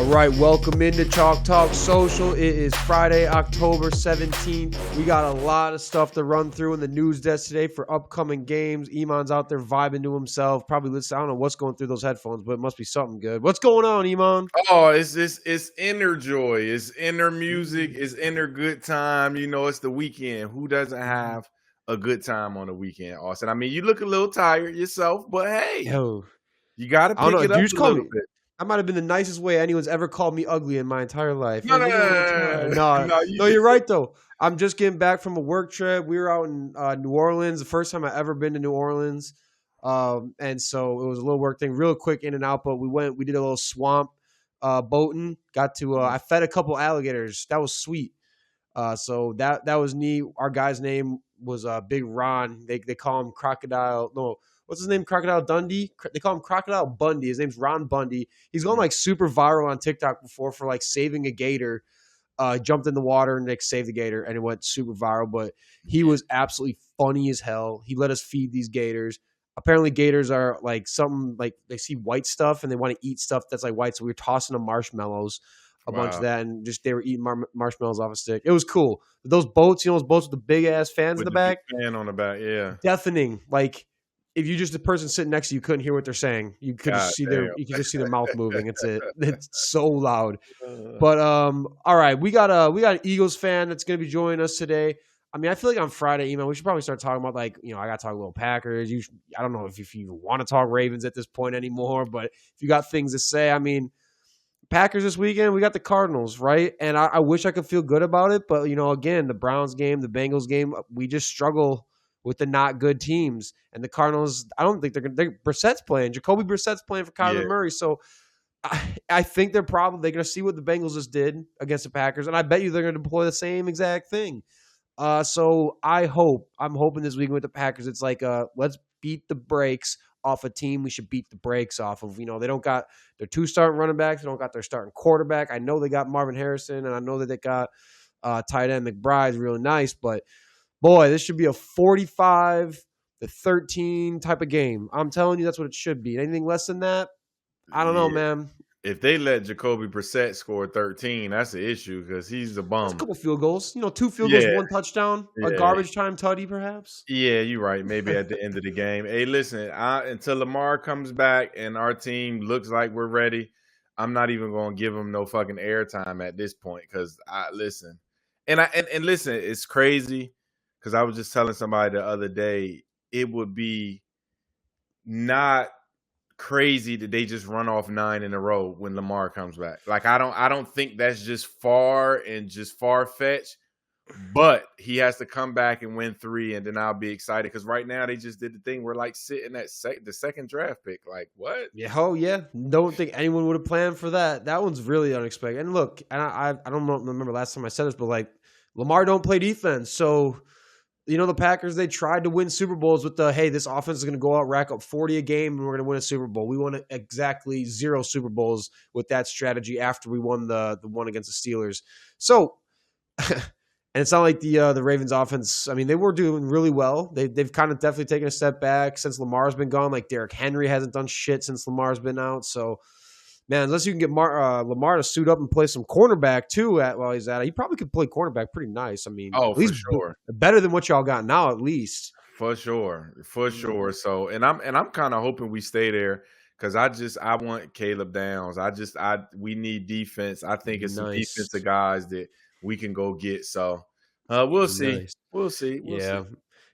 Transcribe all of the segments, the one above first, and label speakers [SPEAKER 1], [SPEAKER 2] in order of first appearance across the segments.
[SPEAKER 1] right, welcome into Chalk Talk Social. It is Friday, October 17th. We got a lot of stuff to run through in the news desk today for upcoming games. Iman's out there vibing to himself. Probably listening. I don't know what's going through those headphones, but it must be something good. What's going on, Iman?
[SPEAKER 2] Oh, it's inner joy. It's inner music. It's inner good time. You know, it's the weekend. Who doesn't have a good time on the weekend, Austin? I mean, you look a little tired yourself, but hey, you got to
[SPEAKER 1] I don't
[SPEAKER 2] pick
[SPEAKER 1] know.
[SPEAKER 2] it up
[SPEAKER 1] You just
[SPEAKER 2] a
[SPEAKER 1] call
[SPEAKER 2] little
[SPEAKER 1] me.
[SPEAKER 2] bit.
[SPEAKER 1] That might have been the nicest way anyone's ever called me ugly in my entire life.
[SPEAKER 2] No,
[SPEAKER 1] No, you're right, though. I'm just getting back from a work trip. We were out in New Orleans, the first time I ever been to New Orleans. And so it was a little work thing, real quick in and out, but we did a little swamp boating. Got to, I fed a couple alligators. That was sweet. So that was neat. Our guy's name was Big Ron. They call him Crocodile. No, what's his name? Crocodile Dundee? They call him Crocodile Bundy. His name's Ron Bundy. He's gone like super viral on TikTok before for like saving a gator. Jumped in the water and Nick saved the gator, and it went super viral. But he was absolutely funny as hell. He let us feed these gators. Apparently, gators are like something like they see white stuff and they want to eat stuff that's like white. So we were tossing them marshmallows, a bunch of that, and just they were eating marshmallows off a stick. It was cool. But those boats, those boats with the big ass fans in the back,
[SPEAKER 2] fan on the back, yeah,
[SPEAKER 1] deafening. Like if you just the person sitting next to you couldn't hear what they're saying, you could just see their mouth moving. It's so loud. But all right, we got an Eagles fan that's gonna be joining us today. I mean, I feel like on Friday, we should probably start talking about I got to talk a little Packers. I don't know if you want to talk Ravens at this point anymore, but if you got things to say, I mean, Packers this weekend, we got the Cardinals, right? And I wish I could feel good about it, but again, the Browns game, the Bengals game, we just struggle with the not good teams. And the Cardinals, I don't think Brissett's playing. Jacoby Brissett's playing for Kyler Murray, so I think they're going to see what the Bengals just did against the Packers, and I bet you they're going to deploy the same exact thing. So I'm hoping this weekend with the Packers, it's like, let's beat the brakes off a team we should beat the brakes off of. They don't got their two starting running backs. They don't got their starting quarterback. I know they got Marvin Harrison, and I know that they got tight end McBride's really nice, but boy, this should be a 45-13 type of game. I'm telling you, that's what it should be. Anything less than that, I don't know, man.
[SPEAKER 2] If they let Jacoby Brissett score 13, that's the issue because he's a bum.
[SPEAKER 1] That's a couple field goals. 2 field goals, 1 touchdown, a garbage time tutty, perhaps.
[SPEAKER 2] Yeah, you're right. Maybe at the end of the game. Hey, listen, until Lamar comes back and our team looks like we're ready, I'm not even going to give him no fucking airtime at this point because listen. And listen, it's crazy because I was just telling somebody the other day, it would be not crazy that they just run off 9 in a row when Lamar comes back. Like I don't think that's just far-fetched, but he has to come back and win 3, and then I'll be excited because right now they just did the thing. We're like sitting at the second draft pick. Like what?
[SPEAKER 1] Yeah, don't think anyone would have planned for that. That one's really unexpected. And look, and I don't remember last time I said this, but like Lamar don't play defense, so. The Packers, they tried to win Super Bowls with this offense is going to go out, rack up 40 a game, and we're going to win a Super Bowl. We won exactly 0 Super Bowls with that strategy after we won the one against the Steelers. So, and it's not like the Ravens offense, I mean, they were doing really well. They've kind of definitely taken a step back since Lamar's been gone. Like Derrick Henry hasn't done shit since Lamar's been out. So, man, unless you can get Lamar to suit up and play some cornerback too while he's at it, he probably could play cornerback pretty nice. I mean, at least
[SPEAKER 2] sure,
[SPEAKER 1] better than what y'all got now, at least.
[SPEAKER 2] For sure. So, and I'm kind of hoping we stay there because I want Caleb Downs. We need defense. I think it's some defensive guys that we can go get. So, we'll see.
[SPEAKER 1] Nice.
[SPEAKER 2] We'll see.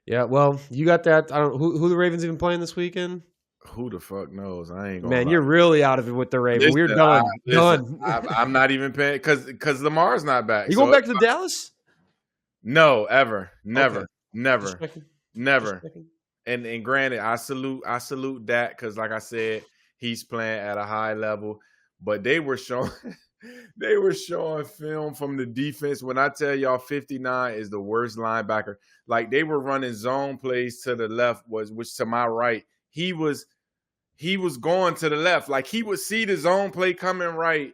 [SPEAKER 1] Yeah. Well, you got that. I don't who the Ravens even playing this weekend.
[SPEAKER 2] Who the fuck knows? I ain't gonna.
[SPEAKER 1] Man, you're really out of it with the Ravens. We're done. Done.
[SPEAKER 2] I'm not even paying because Lamar's not back.
[SPEAKER 1] You going back to Dallas?
[SPEAKER 2] No, ever, never,
[SPEAKER 1] okay.
[SPEAKER 2] never. And granted, I salute that because, like I said, he's playing at a high level. But they were showing film from the defense. When I tell y'all, 59 is the worst linebacker. Like they were running zone plays to the left, which to my right, he was going to the left. Like he would see the zone play coming right,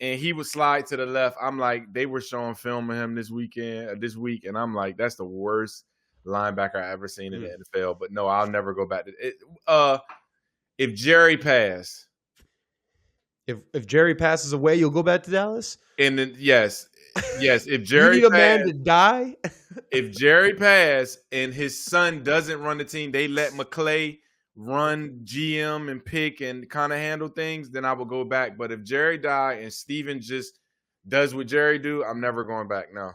[SPEAKER 2] and he would slide to the left. I'm like, they were showing film of him this week, and I'm like, that's the worst linebacker I ever seen in the NFL. But no, I'll never go back to it. If Jerry passed,
[SPEAKER 1] If Jerry passes away, you'll go back to Dallas?
[SPEAKER 2] And then yes. If
[SPEAKER 1] You
[SPEAKER 2] Jerry
[SPEAKER 1] need a man
[SPEAKER 2] passed,
[SPEAKER 1] to die?
[SPEAKER 2] if Jerry passed and his son doesn't run the team, they let McClay run GM and pick and kind of handle things, then I will go back. But if Jerry die and Steven just does what Jerry do, I'm never going back. No.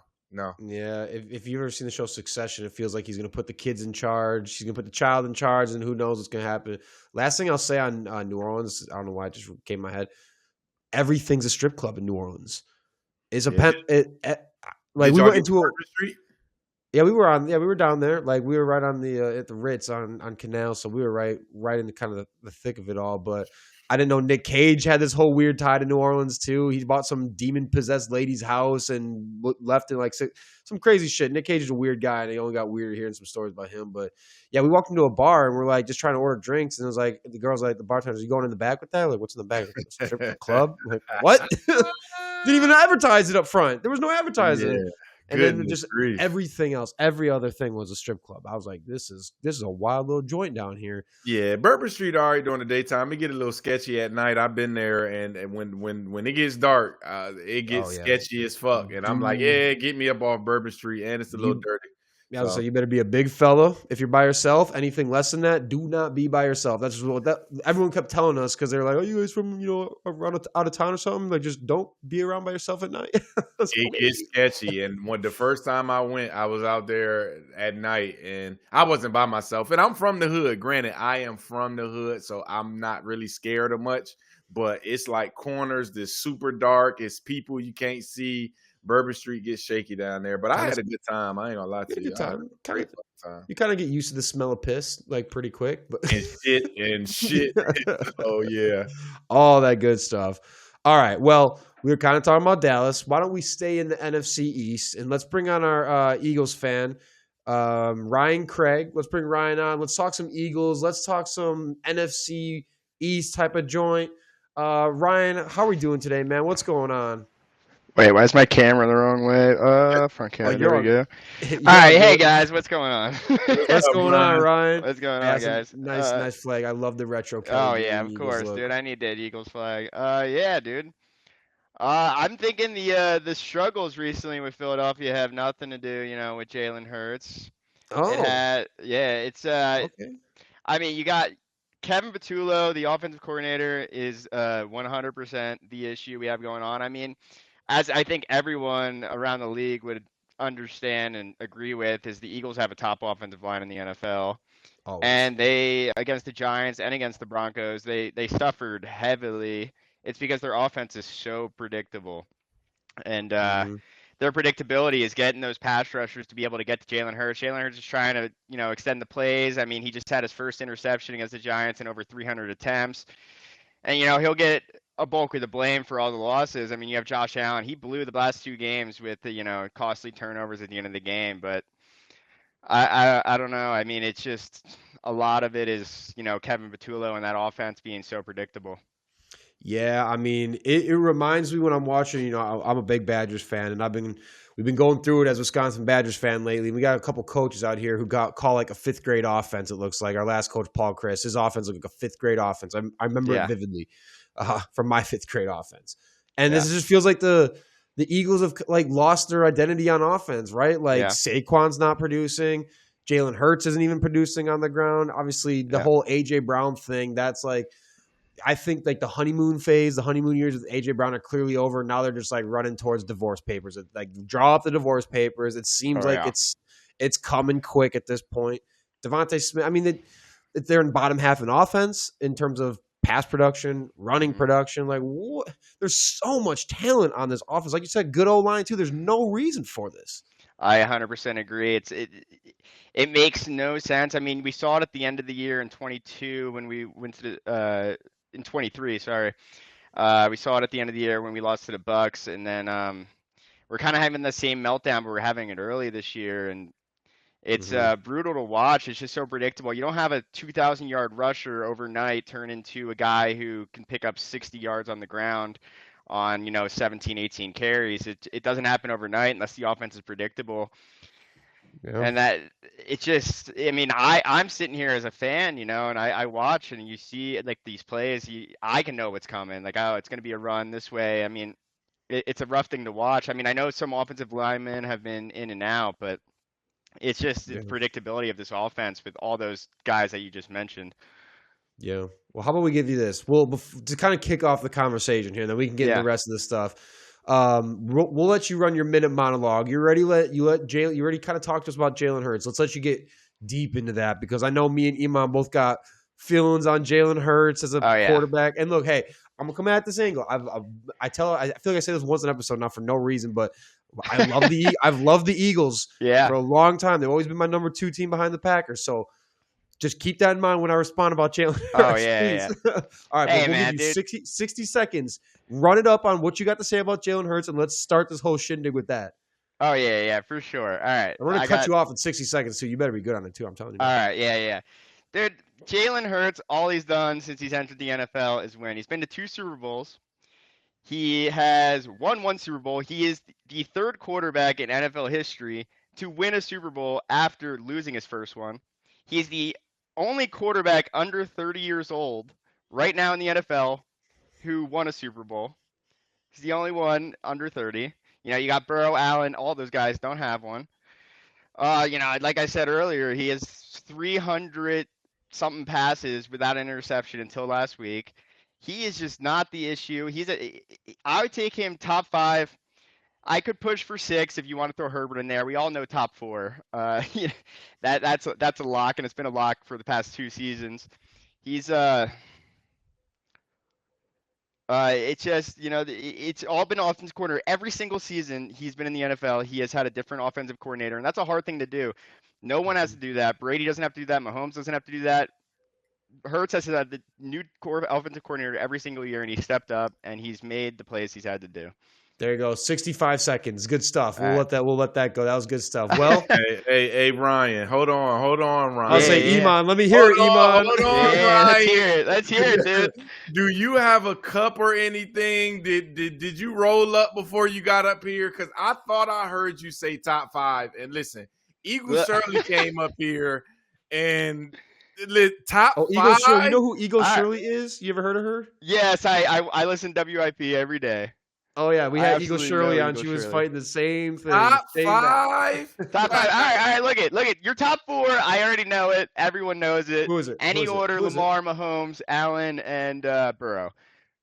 [SPEAKER 1] Yeah, if you've ever seen the show Succession, it feels like he's going to put the kids in charge. He's going to put the child in charge, and who knows what's going to happen. Last thing I'll say on New Orleans, I don't know why it just came in my head. Everything's a strip club in New Orleans. It's a like we went into a street. Yeah, we were down there. Like we were right on the at the Ritz on Canal, so we were right in the kind of the thick of it all. But I didn't know Nick Cage had this whole weird tie to New Orleans too. He bought some demon possessed lady's house and left in like some crazy shit. Nick Cage is a weird guy, and he only got weirder hearing some stories about him. But yeah, we walked into a bar and we're like just trying to order drinks, and it was like the girl's like, the bartender's, you going in the back with that? Like, what's in the back? Like, strip club? I'm like, what? Didn't even advertise it up front. There was no advertising. Yeah. And then just everything else, every other thing was a strip club. I was like, this is a wild little joint down here.
[SPEAKER 2] Yeah, Bourbon Street all right during the daytime. It get a little sketchy at night. I've been there, and when it gets dark, it gets sketchy as fuck. And I'm like, yeah, get me up off Bourbon Street, and it's a little dirty.
[SPEAKER 1] Yeah, so you better be a big fella. If you're by yourself, anything less than that, do not be by yourself. That's just what everyone kept telling us because they're like, "Oh, you guys from around out of town or something? Like, just don't be around by yourself at night."
[SPEAKER 2] It gets sketchy. And when the first time I went, I was out there at night, and I wasn't by myself. And I'm from the hood. Granted, I am from the hood, so I'm not really scared of much. But it's like corners. This super dark. It's people you can't see. Bourbon Street gets shaky down there, but I had a good time. I ain't gonna lie to you.
[SPEAKER 1] You kind of get used to the smell of piss like pretty quick, but
[SPEAKER 2] and shit. Oh yeah,
[SPEAKER 1] all that good stuff. All right, well, we were kind of talking about Dallas. Why don't we stay in the NFC East and let's bring on our Eagles fan, Ryan Craig. Let's bring Ryan on. Let's talk some Eagles. Let's talk some NFC East type of joint. Ryan, how are we doing today, man? What's going on?
[SPEAKER 3] Wait, why is my camera the wrong way? Front camera. There we go. All right, hey guys, what's going on?
[SPEAKER 1] What's going on, Ryan?
[SPEAKER 3] What's going on, guys?
[SPEAKER 1] Nice flag. I love the retro.
[SPEAKER 3] Oh yeah, of course, dude. I need that Eagles flag. Yeah, dude. I'm thinking the struggles recently with Philadelphia have nothing to do, with Jalen Hurts.
[SPEAKER 1] Oh.
[SPEAKER 3] It's okay. I mean, you got Kevin Patullo, the offensive coordinator, is 100% the issue we have going on. I mean, as I think everyone around the league would understand and agree with, is the Eagles have a top offensive line in the NFL.
[SPEAKER 1] Always.
[SPEAKER 3] And they, against the Giants and against the Broncos, they suffered heavily. It's because their offense is so predictable. And their predictability is getting those pass rushers to be able to get to Jalen Hurts. Jalen Hurts is trying to, extend the plays. I mean, he just had his first interception against the Giants in over 300 attempts. And, he'll get a bulk of the blame for all the losses. I mean, you have Josh Allen. He blew the last two games with the, costly turnovers at the end of the game. But I don't know. I mean, it's just a lot of it is, Kevin Patullo and that offense being so predictable.
[SPEAKER 1] Yeah, I mean, it reminds me when I'm watching, I'm a big Badgers fan, and we've been going through it as a Wisconsin Badgers fan lately. We got a couple coaches out here who call like a fifth grade offense. It looks like our last coach, Paul Chris, his offense looked like a fifth grade offense. I remember it vividly from my fifth grade offense. And this just feels like the Eagles have like lost their identity on offense, right? Like Saquon's not producing. Jalen Hurts isn't even producing on the ground. Obviously, the whole A.J. Brown thing, that's like, I think like the honeymoon phase, the honeymoon years with A.J. Brown are clearly over. Now they're just like running towards divorce papers. Like draw up the divorce papers. It seems it's coming quick at this point. Devontae Smith, I mean, they're in bottom half in offense in terms of pass production, running production. Like what? There's so much talent on this offense. Like you said, good O-line too. There's no reason for this.
[SPEAKER 3] I 100% agree. It makes no sense. I mean, we saw it at the end of the year in 22 when we went to in 23, sorry. We saw it at the end of the year when we lost to the Bucs, and then we're kind of having the same meltdown, but we're having it early this year, and it's brutal to watch. It's just so predictable. You don't have a 2,000-yard rusher overnight turn into a guy who can pick up 60 yards on the ground on 17, 18 carries. It doesn't happen overnight unless the offense is predictable.
[SPEAKER 1] Yeah.
[SPEAKER 3] And that it just, I mean, I'm sitting here as a fan, and I watch and you see like these plays, I can know what's coming. Like, oh, it's going to be a run this way. I mean, it's a rough thing to watch. I mean, I know some offensive linemen have been in and out, but it's just the predictability of this offense with all those guys that you just mentioned.
[SPEAKER 1] Yeah. Well, how about we give you this? Well, to kind of kick off the conversation here, then we can get into the rest of the stuff. We'll let you run your minute monologue. You already Jalen. You already kind of talked to us about Jalen Hurts. Let's let you get deep into that because I know me and Iman both got feelings on Jalen Hurts as a quarterback. And look, hey, I'm gonna come at this angle. I feel like I say this once an episode, not for no reason, but I've loved the Eagles for a long time. They've always been my number 2 team behind the Packers. So just keep that in mind when I respond about Jalen Hurts.
[SPEAKER 3] Oh, yeah.
[SPEAKER 1] All right, we'll give you 60 seconds. Run it up on what you got to say about Jalen Hurts, and let's start this whole shindig with that.
[SPEAKER 3] Oh, yeah, for sure. All right.
[SPEAKER 1] I'm going to cut you off in 60 seconds, too. You better be good on it, too. I'm telling you.
[SPEAKER 3] All right, yeah. Dude, Jalen Hurts, all he's done since he's entered the NFL is win. He's been to 2 Super Bowls. He has won 1 Super Bowl. He is the 3rd quarterback in NFL history to win a Super Bowl after losing his first one. He's the only quarterback under 30 years old right now in the NFL who won a Super Bowl. He's the only one under 30. You got Burrow, Allen, all those guys don't have one. Like I said earlier, he has 300-something passes without an interception until last week. He is just not the issue. I would take him top 5. I could push for 6 if you want to throw Herbert in there. We all know top 4. That's a lock, and it's been a lock for the past 2 seasons. He's it's just it's all been offensive coordinator every single season he's been in the NFL. He has had a different offensive coordinator, and that's a hard thing to do. No one has to do that. Brady doesn't have to do that. Mahomes doesn't have to do that. Hurts has had the new offensive coordinator every single year, and he stepped up and he's made the plays he's had to do.
[SPEAKER 1] There you go. 65 seconds. Good stuff. We'll let that go. That was good stuff. Well,
[SPEAKER 2] hey, Ryan. Hold on, Ryan.
[SPEAKER 1] I'll say Iman. Let me hear it, Iman.
[SPEAKER 2] Hold on, Ryan.
[SPEAKER 3] Let's hear it, dude.
[SPEAKER 2] Do you have a cup or anything? Did you roll up before you got up here? Because I thought I heard you say top 5. And listen, Eagle Shirley came up here and top 5.
[SPEAKER 1] Eagle Shirley. You know who Eagle Shirley is? You ever heard of her?
[SPEAKER 3] Yes, I listen to WIP every day.
[SPEAKER 1] Oh, yeah. We had Eagle Shirley on. She was fighting the same thing.
[SPEAKER 2] Top 5?
[SPEAKER 3] Top 5. All right. Look it. Your top 4, I already know it. Everyone knows it.
[SPEAKER 1] Who is it?
[SPEAKER 3] Any order, Lamar, Mahomes, Allen, and Burrow.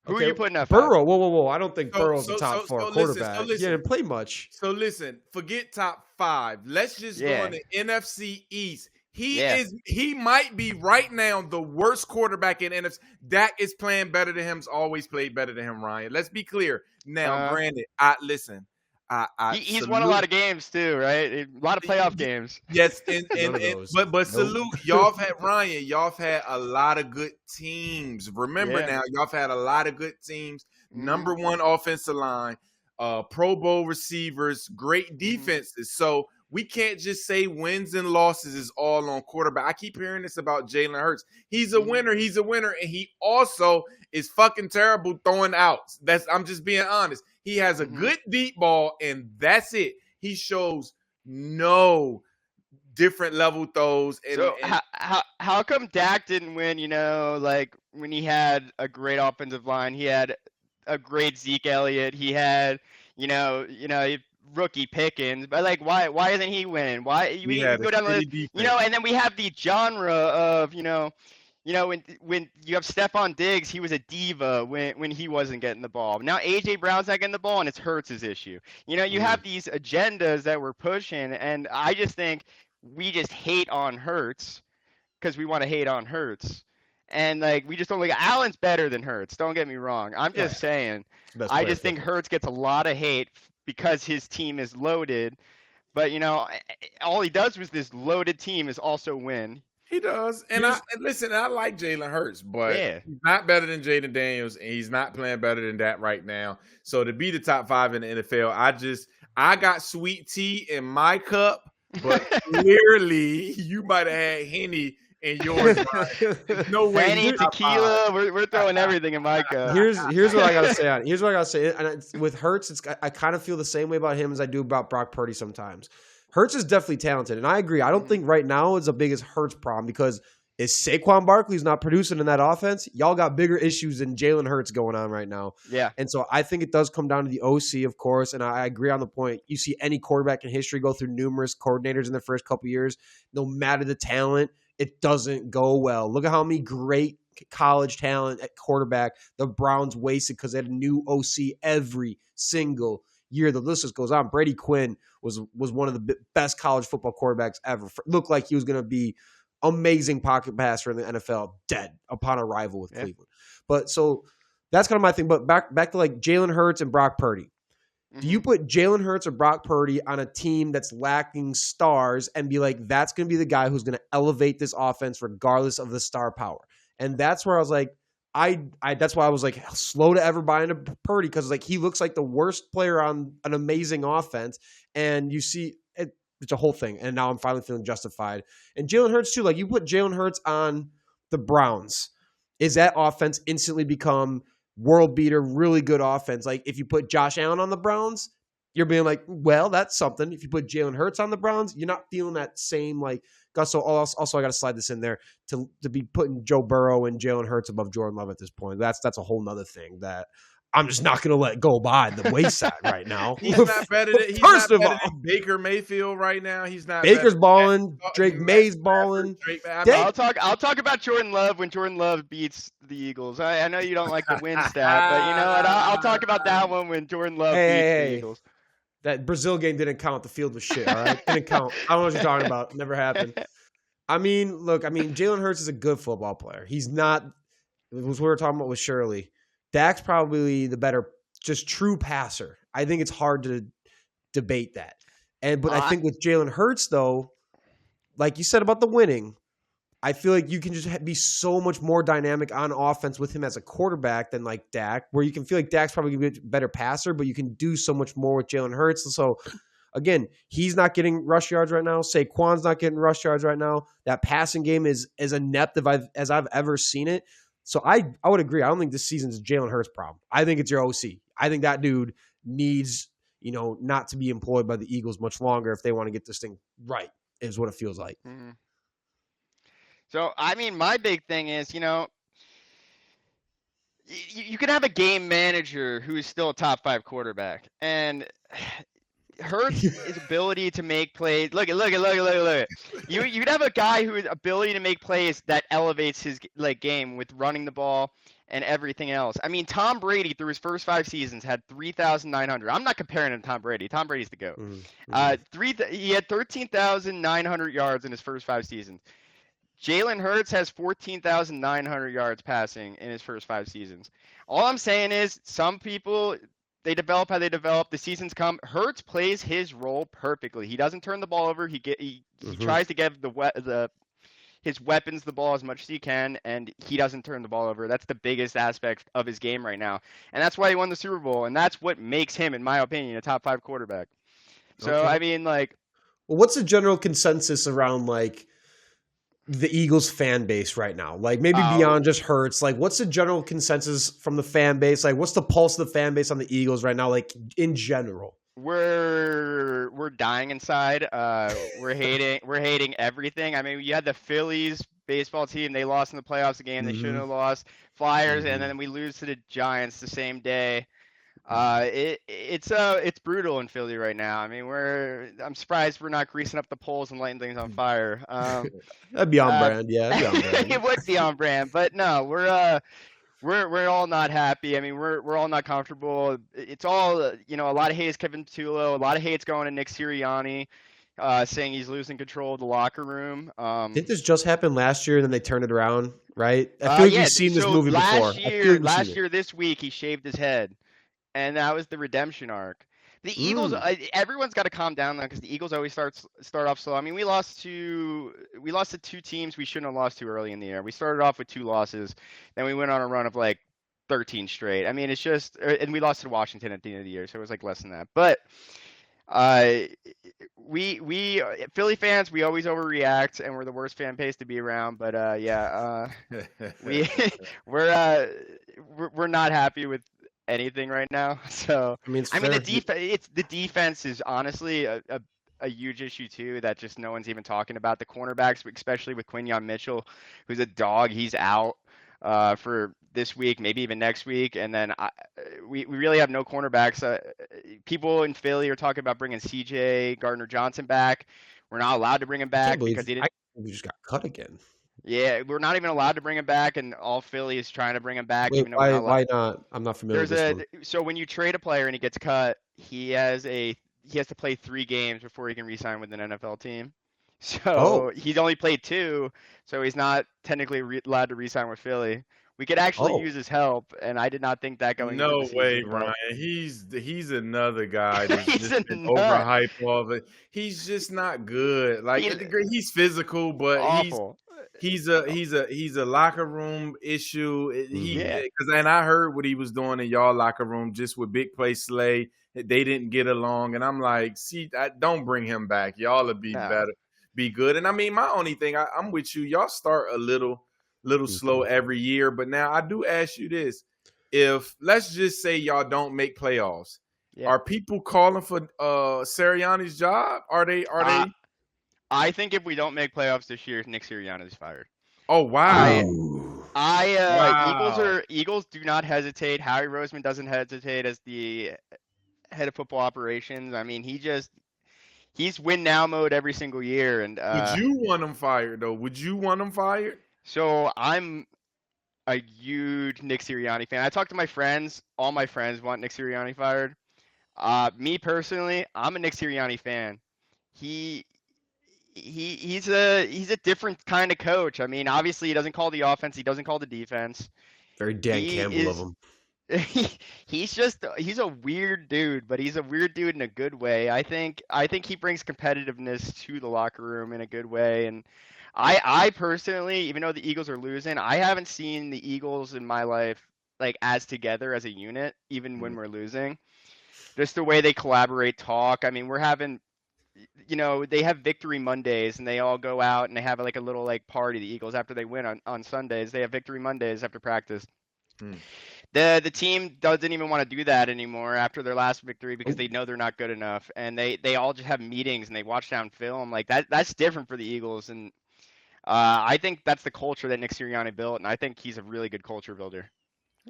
[SPEAKER 3] Who are you putting up?
[SPEAKER 1] Burrow. Whoa. I don't think Burrow's the top 4 quarterback. He didn't play much.
[SPEAKER 2] So, listen. Forget top 5. Let's just go on the NFC East. He might be right now the worst quarterback in NFC. Dak is playing better than him. He's always played better than him, Ryan. Let's be clear. Now, granted, he's
[SPEAKER 3] won a lot of games too, right? A lot of playoff games.
[SPEAKER 2] Yes, but salute. Y'all have had Ryan. Y'all have had a lot of good teams. Remember now, y'all have had a lot of good teams. Number 1 offensive line, Pro Bowl receivers, great defenses. So we can't just say wins and losses is all on quarterback. I keep hearing this about Jalen Hurts. He's a winner, and he also is fucking terrible throwing outs. I'm just being honest. He has a good deep ball, and that's it. He shows no different level throws.
[SPEAKER 3] How come Dak didn't win, like when he had a great offensive line, he had a great Zeke Elliott, he had, rookie Pickens, but like why isn't he winning? Why you go down the list, and then we have the genre of when you have Stephon Diggs, he was a diva when he wasn't getting the ball. Now AJ Brown's not getting the ball, and it's Hurts' issue. You have these agendas that we're pushing, and I just think we just hate on Hurts because we want to hate on Hurts. And like we just don't Allen's better than Hurts. Don't get me wrong. I'm just saying. I just think Hurts gets a lot of hate because his team is loaded. But all he does with this loaded team is also win.
[SPEAKER 2] He does. And I like Jalen Hurts, but he's not better than Jaden Daniels, and he's not playing better than that right now. So to be the top 5 in the NFL, I got sweet tea in my cup, but clearly you might have had Henny in yours. No way.
[SPEAKER 3] Henny, tequila, we're throwing everything in my cup.
[SPEAKER 1] Here's what I gotta say. Here's what I gotta say. And with Hurts, I kind of feel the same way about him as I do about Brock Purdy sometimes. Hurts is definitely talented, and I agree. I don't think right now is the biggest Hurts problem because is Saquon Barkley's not producing in that offense. Y'all got bigger issues than Jalen Hurts going on right now.
[SPEAKER 3] Yeah.
[SPEAKER 1] And so I think it does come down to the OC, of course, and I agree on the point. You see any quarterback in history go through numerous coordinators in their first couple years. No matter the talent, it doesn't go well. Look at how many great college talent at quarterback the Browns wasted because they had a new OC every single year. The list just goes on. Brady Quinn was one of the best college football quarterbacks ever. Looked like he was going to be amazing pocket passer in the NFL, dead upon arrival with Cleveland. But so that's kind of my thing. But back to like Jalen Hurts and Brock Purdy. Do you put Jalen Hurts or Brock Purdy on a team that's lacking stars and be like, that's going to be the guy who's going to elevate this offense regardless of the star power? And that's where I was like, that's why I was like slow to ever buy into Purdy because like he looks like the worst player on an amazing offense, and you see it's a whole thing. And now I'm finally feeling justified. And Jalen Hurts too. Like you put Jalen Hurts on the Browns, is that offense instantly become world beater, really good offense? Like if you put Josh Allen on the Browns, you're being like, well, that's something. If you put Jalen Hurts on the Browns, you're not feeling that same like. So also I got to slide this in there to be putting Joe Burrow and Jalen Hurts above Jordan Love at this point. That's a whole nother thing that I'm just not going to let go by the wayside right now.
[SPEAKER 2] He's not better than Baker Mayfield right now. He's not.
[SPEAKER 1] Baker's balling. Drake May's balling.
[SPEAKER 3] I'll talk about Jordan Love when Jordan Love beats the Eagles. I know you don't like the win stat, but you know what? I'll talk about that one when Jordan Love beats the Eagles.
[SPEAKER 1] That Brazil game didn't count. The field was shit, all right? Didn't count. I don't know what you're talking about. Never happened. I mean, Jalen Hurts is a good football player. He's not – it was what we were talking about with Shirley. Dak's probably the better just true passer. I think it's hard to debate that. But I think with Jalen Hurts, though, like you said about the winning, I feel like you can just be so much more dynamic on offense with him as a quarterback than like Dak, where you can feel like Dak's probably going to be a better passer, but you can do so much more with Jalen Hurts. So, again, he's not getting rush yards right now. Saquon's not getting rush yards right now. That passing game is as inept as I've ever seen it. So I would agree. I don't think this season's Jalen Hurts' problem. I think it's your OC. I think that dude needs, not to be employed by the Eagles much longer if they want to get this thing right, is what it feels like.
[SPEAKER 3] Mm-hmm. So, I mean, my big thing is, you can have a game manager who is still a top 5 quarterback. And Hurts' his ability to make plays. Look at. You'd have a guy whose ability to make plays that elevates his game with running the ball and everything else. I mean, Tom Brady through his first 5 seasons had 3,900. I'm not comparing him to Tom Brady. Tom Brady's the GOAT. Mm-hmm. He had 13,900 yards in his first 5 seasons. Jalen Hurts has 14,900 yards passing in his first 5 seasons. All I'm saying is some people, they develop how they develop. The seasons come. Hurts plays his role perfectly. He doesn't turn the ball over. He tries to give his weapons the ball as much as he can, and he doesn't turn the ball over. That's the biggest aspect of his game right now. And that's why he won the Super Bowl, and that's what makes him, in my opinion, a top 5 quarterback. So, okay. I mean, well,
[SPEAKER 1] what's the general consensus around, the Eagles fan base right now? Maybe beyond just Hurts, what's the general consensus from the fan base? What's the pulse of the fan base on the Eagles right now, in general?
[SPEAKER 3] We're dying inside. We're hating everything. I mean, you had the Phillies baseball team. They lost in the playoffs again. They shouldn't have lost. Flyers, and then we lose to the Giants the same day. It's brutal in Philly right now. I mean, I'm surprised we're not greasing up the poles and lighting things on fire.
[SPEAKER 1] That'd be on brand. Yeah, that'd be on brand.
[SPEAKER 3] It would be on brand, but no, we're all not happy. I mean, we're all not comfortable. It's all, a lot of hate is Kevin Patullo. A lot of hate's going to Nick Sirianni, saying he's losing control of the locker room.
[SPEAKER 1] Didn't this just happen last year and then they turned it around, right? I feel like we've seen this movie before.
[SPEAKER 3] Last year, this week, he shaved his head. And that was the redemption arc. The Eagles, everyone's got to calm down though, because the Eagles always start off slow. I mean, we lost to 2 teams we shouldn't have lost to early in the year. We started off with 2 losses, then we went on a run of 13 straight. I mean, it's just, and we lost to Washington at the end of the year, so it was less than that. But we Philly fans, we always overreact, and we're the worst fan base to be around. But we're not happy with anything right now. So I mean the defense is honestly a a huge issue too that just no one's even talking about. The cornerbacks, especially with Quinyon Mitchell, who's a dog. He's out for this week, maybe even next week. And then we really have no cornerbacks. People in Philly are talking about bringing CJ Gardner-Johnson back. We're not allowed to bring him back because he
[SPEAKER 1] just got cut again.
[SPEAKER 3] Yeah, we're not even allowed to bring him back, and all Philly is trying to bring him back.
[SPEAKER 1] Wait,
[SPEAKER 3] even though we're not allowed.
[SPEAKER 1] Why not? I'm not familiar with this one.
[SPEAKER 3] So when you trade a player and he gets cut, he has to play 3 games before he can re-sign with an NFL team. So he's only played 2, so he's not technically allowed to re-sign with Philly. We could actually use his help, and I did not think that going into the season.
[SPEAKER 2] No way, Ryan. He's another guy that's just been overhyped all of it. He's just not good. Like he's physical, but
[SPEAKER 3] awful.
[SPEAKER 2] He's a locker room issue. And I heard what he was doing in y'all locker room just with Big Play Slay. They didn't get along, and I'm like, see, don't bring him back. Y'all will be better, be good. And I mean, my only thing, I'm with you. Y'all start a little slow every year, but now I do ask you this: if let's just say y'all don't make playoffs, are people calling for Sirianni's job? Are they?
[SPEAKER 3] I think if we don't make playoffs this year, Nick Sirianni is fired.
[SPEAKER 2] Oh wow!
[SPEAKER 3] Eagles do not hesitate. Howie Roseman doesn't hesitate as the head of football operations. I mean, he's win now mode every single year. And
[SPEAKER 2] would you want him fired though? Would you want him fired?
[SPEAKER 3] So I'm a huge Nick Sirianni fan. I talked to my friends. All my friends want Nick Sirianni fired. Me personally, I'm a Nick Sirianni fan. He's a different kind of coach. I mean, obviously he doesn't call the offense. He doesn't call the defense.
[SPEAKER 1] Very Dan Campbell of him.
[SPEAKER 3] He's a weird dude, but he's a weird dude in a good way. I think he brings competitiveness to the locker room in a good way. And I personally, even though the Eagles are losing, I haven't seen the Eagles in my life like as together as a unit, even when we're losing. Just the way they collaborate, talk. I mean, we're having, they have Victory Mondays, and they all go out and they have like a little like party. The Eagles, after they win on Sundays, they have Victory Mondays after practice. The team doesn't even want to do that anymore after their last victory because they know they're not good enough, and they all just have meetings and they watch down film. Like that's different for the Eagles, and I think that's the culture that Nick Sirianni built, and I think he's a really good culture builder.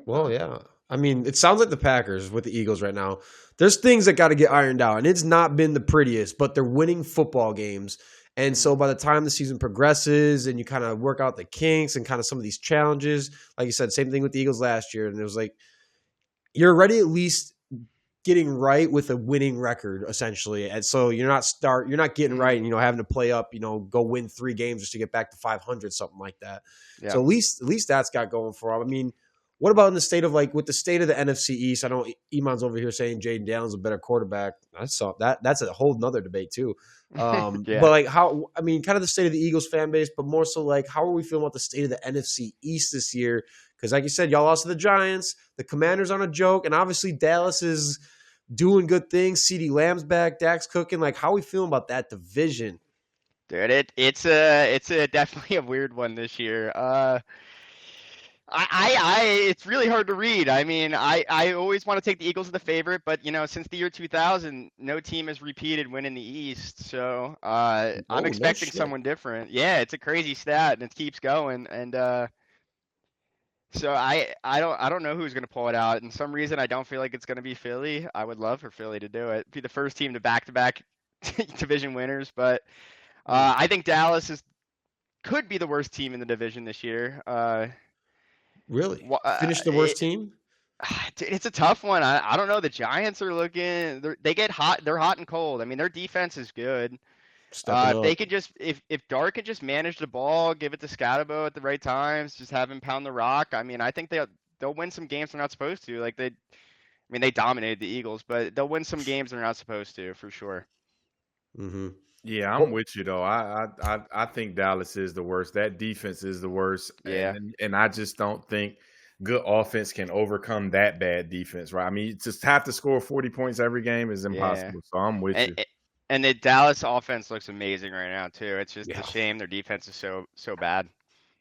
[SPEAKER 1] Well, yeah. I mean, it sounds like the Packers with the Eagles right now. There's things that got to get ironed out, and it's not been the prettiest, but they're winning football games. And so by the time the season progresses and you kind of work out the kinks and kind of some of these challenges, like you said, same thing with the Eagles last year. And it was like, you're already at least getting right with a winning record, essentially. And so you're not getting right and, having to play up, go win 3 games just to get back to 500, something like that. Yeah. So at least that's got going for them. I mean, what about in the state of with the state of the NFC East? I know Iman's over here saying Jaden Daniels is a better quarterback. I saw that. That's a whole nother debate too. But kind of the state of the Eagles fan base, but more so how are we feeling about the state of the NFC East this year? Because like you said, y'all lost to the Giants. The Commanders on a joke, and obviously Dallas is doing good things. CeeDee Lamb's back. Dak's cooking. How are we feeling about that division?
[SPEAKER 3] Dude, it's definitely a weird one this year. It's really hard to read. I mean, I always want to take the Eagles as the favorite, but since the year 2000, no team has repeated winning the East. So I'm expecting someone different. Yeah, it's a crazy stat, and it keeps going. And so I don't know who's going to pull it out. And some reason I don't feel like it's going to be Philly. I would love for Philly to do it, be the first team to back-to-back division winners. But I think Dallas could be the worst team in the division this year.
[SPEAKER 1] Really? Finish the worst team?
[SPEAKER 3] It's a tough one. I don't know. The Giants are looking. They get hot. They're hot and cold. I mean, their defense is good. If they could just, if Dart could just manage the ball, give it to Scatabo at the right times, just have him pound the rock. I mean, I think they'll win some games they're not supposed to. They dominated the Eagles, but they'll win some games they're not supposed to for sure.
[SPEAKER 1] Mm-hmm.
[SPEAKER 2] Yeah, I'm with you though. I think Dallas is the worst. That defense is the worst.
[SPEAKER 3] Yeah,
[SPEAKER 2] and I just don't think good offense can overcome that bad defense, right? I mean, just have to score 40 points every game is impossible. Yeah. So I'm with you.
[SPEAKER 3] And the Dallas offense looks amazing right now too. It's just a shame their defense is so bad.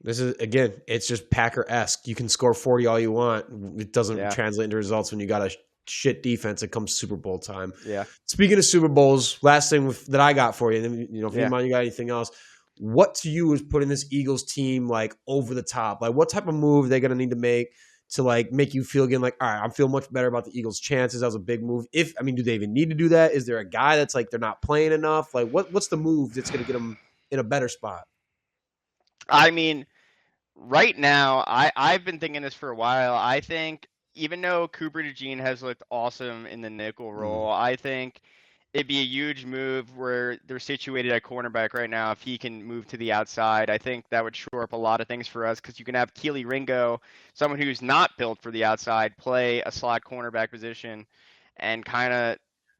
[SPEAKER 1] This is it's just Packer-esque. You can score 40 all you want. It doesn't translate into results when you got to shit defense that comes Super Bowl time.
[SPEAKER 3] Yeah.
[SPEAKER 1] Speaking of Super Bowls, last thing that I got for you, and then, if you mind, you got anything else? What to you is putting this Eagles team like over the top? Like, what type of move they're gonna need to make to like make you feel again like, all right, I'm feeling much better about the Eagles' chances. That was a big move. Do they even need to do that? Is there a guy that's like they're not playing enough? Like, what's the move that's gonna get them in a better spot?
[SPEAKER 3] I mean, right now, I've been thinking this for a while. I think even though Cooper DeJean has looked awesome in the nickel role, I think it'd be a huge move where they're situated at cornerback right now. If he can move to the outside, I think that would shore up a lot of things for us because you can have Keely Ringo, someone who's not built for the outside, play a slot cornerback position and kind of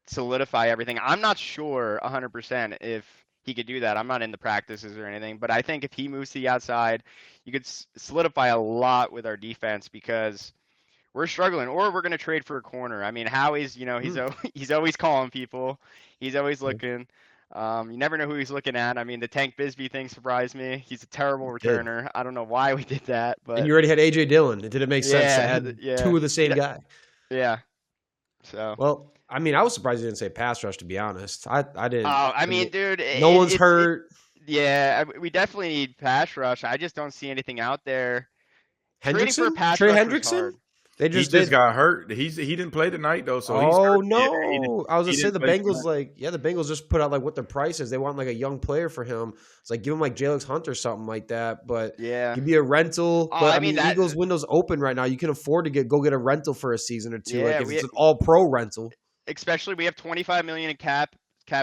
[SPEAKER 3] solidify everything. I'm not sure 100% if he could do that. I'm not in the practices or anything, but I think if he moves to the outside, you could solidify a lot with our defense because we're struggling, or we're going to trade for a corner. I mean, Howie's, he's always calling people. He's always looking. You never know who he's looking at. I mean, the Tank Bisbee thing surprised me. He's a terrible returner. I don't know why we did that, but
[SPEAKER 1] and you already had AJ Dillon. It didn't make sense to add two of the same guy.
[SPEAKER 3] Yeah. So.
[SPEAKER 1] Well, I mean, I was surprised you didn't say pass rush. To be honest, I didn't.
[SPEAKER 3] Oh, I mean, dude,
[SPEAKER 1] no one's hurt.
[SPEAKER 3] We definitely need pass rush. I just don't see anything out there.
[SPEAKER 1] Hendrickson?
[SPEAKER 3] Trey
[SPEAKER 1] Hendrickson?
[SPEAKER 2] He just got hurt. He didn't play tonight though. So
[SPEAKER 1] he's hurt.
[SPEAKER 2] No!
[SPEAKER 1] I was gonna say the Bengals the Bengals just put out like what their price is. They want like a young player for him. It's like give him like Jalen Hunt or something like that. But give you a rental.
[SPEAKER 3] Oh,
[SPEAKER 1] but I mean, the Eagles window's open right now. You can afford to go get a rental for a season or two.
[SPEAKER 3] Yeah,
[SPEAKER 1] like if it's an all pro rental.
[SPEAKER 3] Especially we have $25 million in cap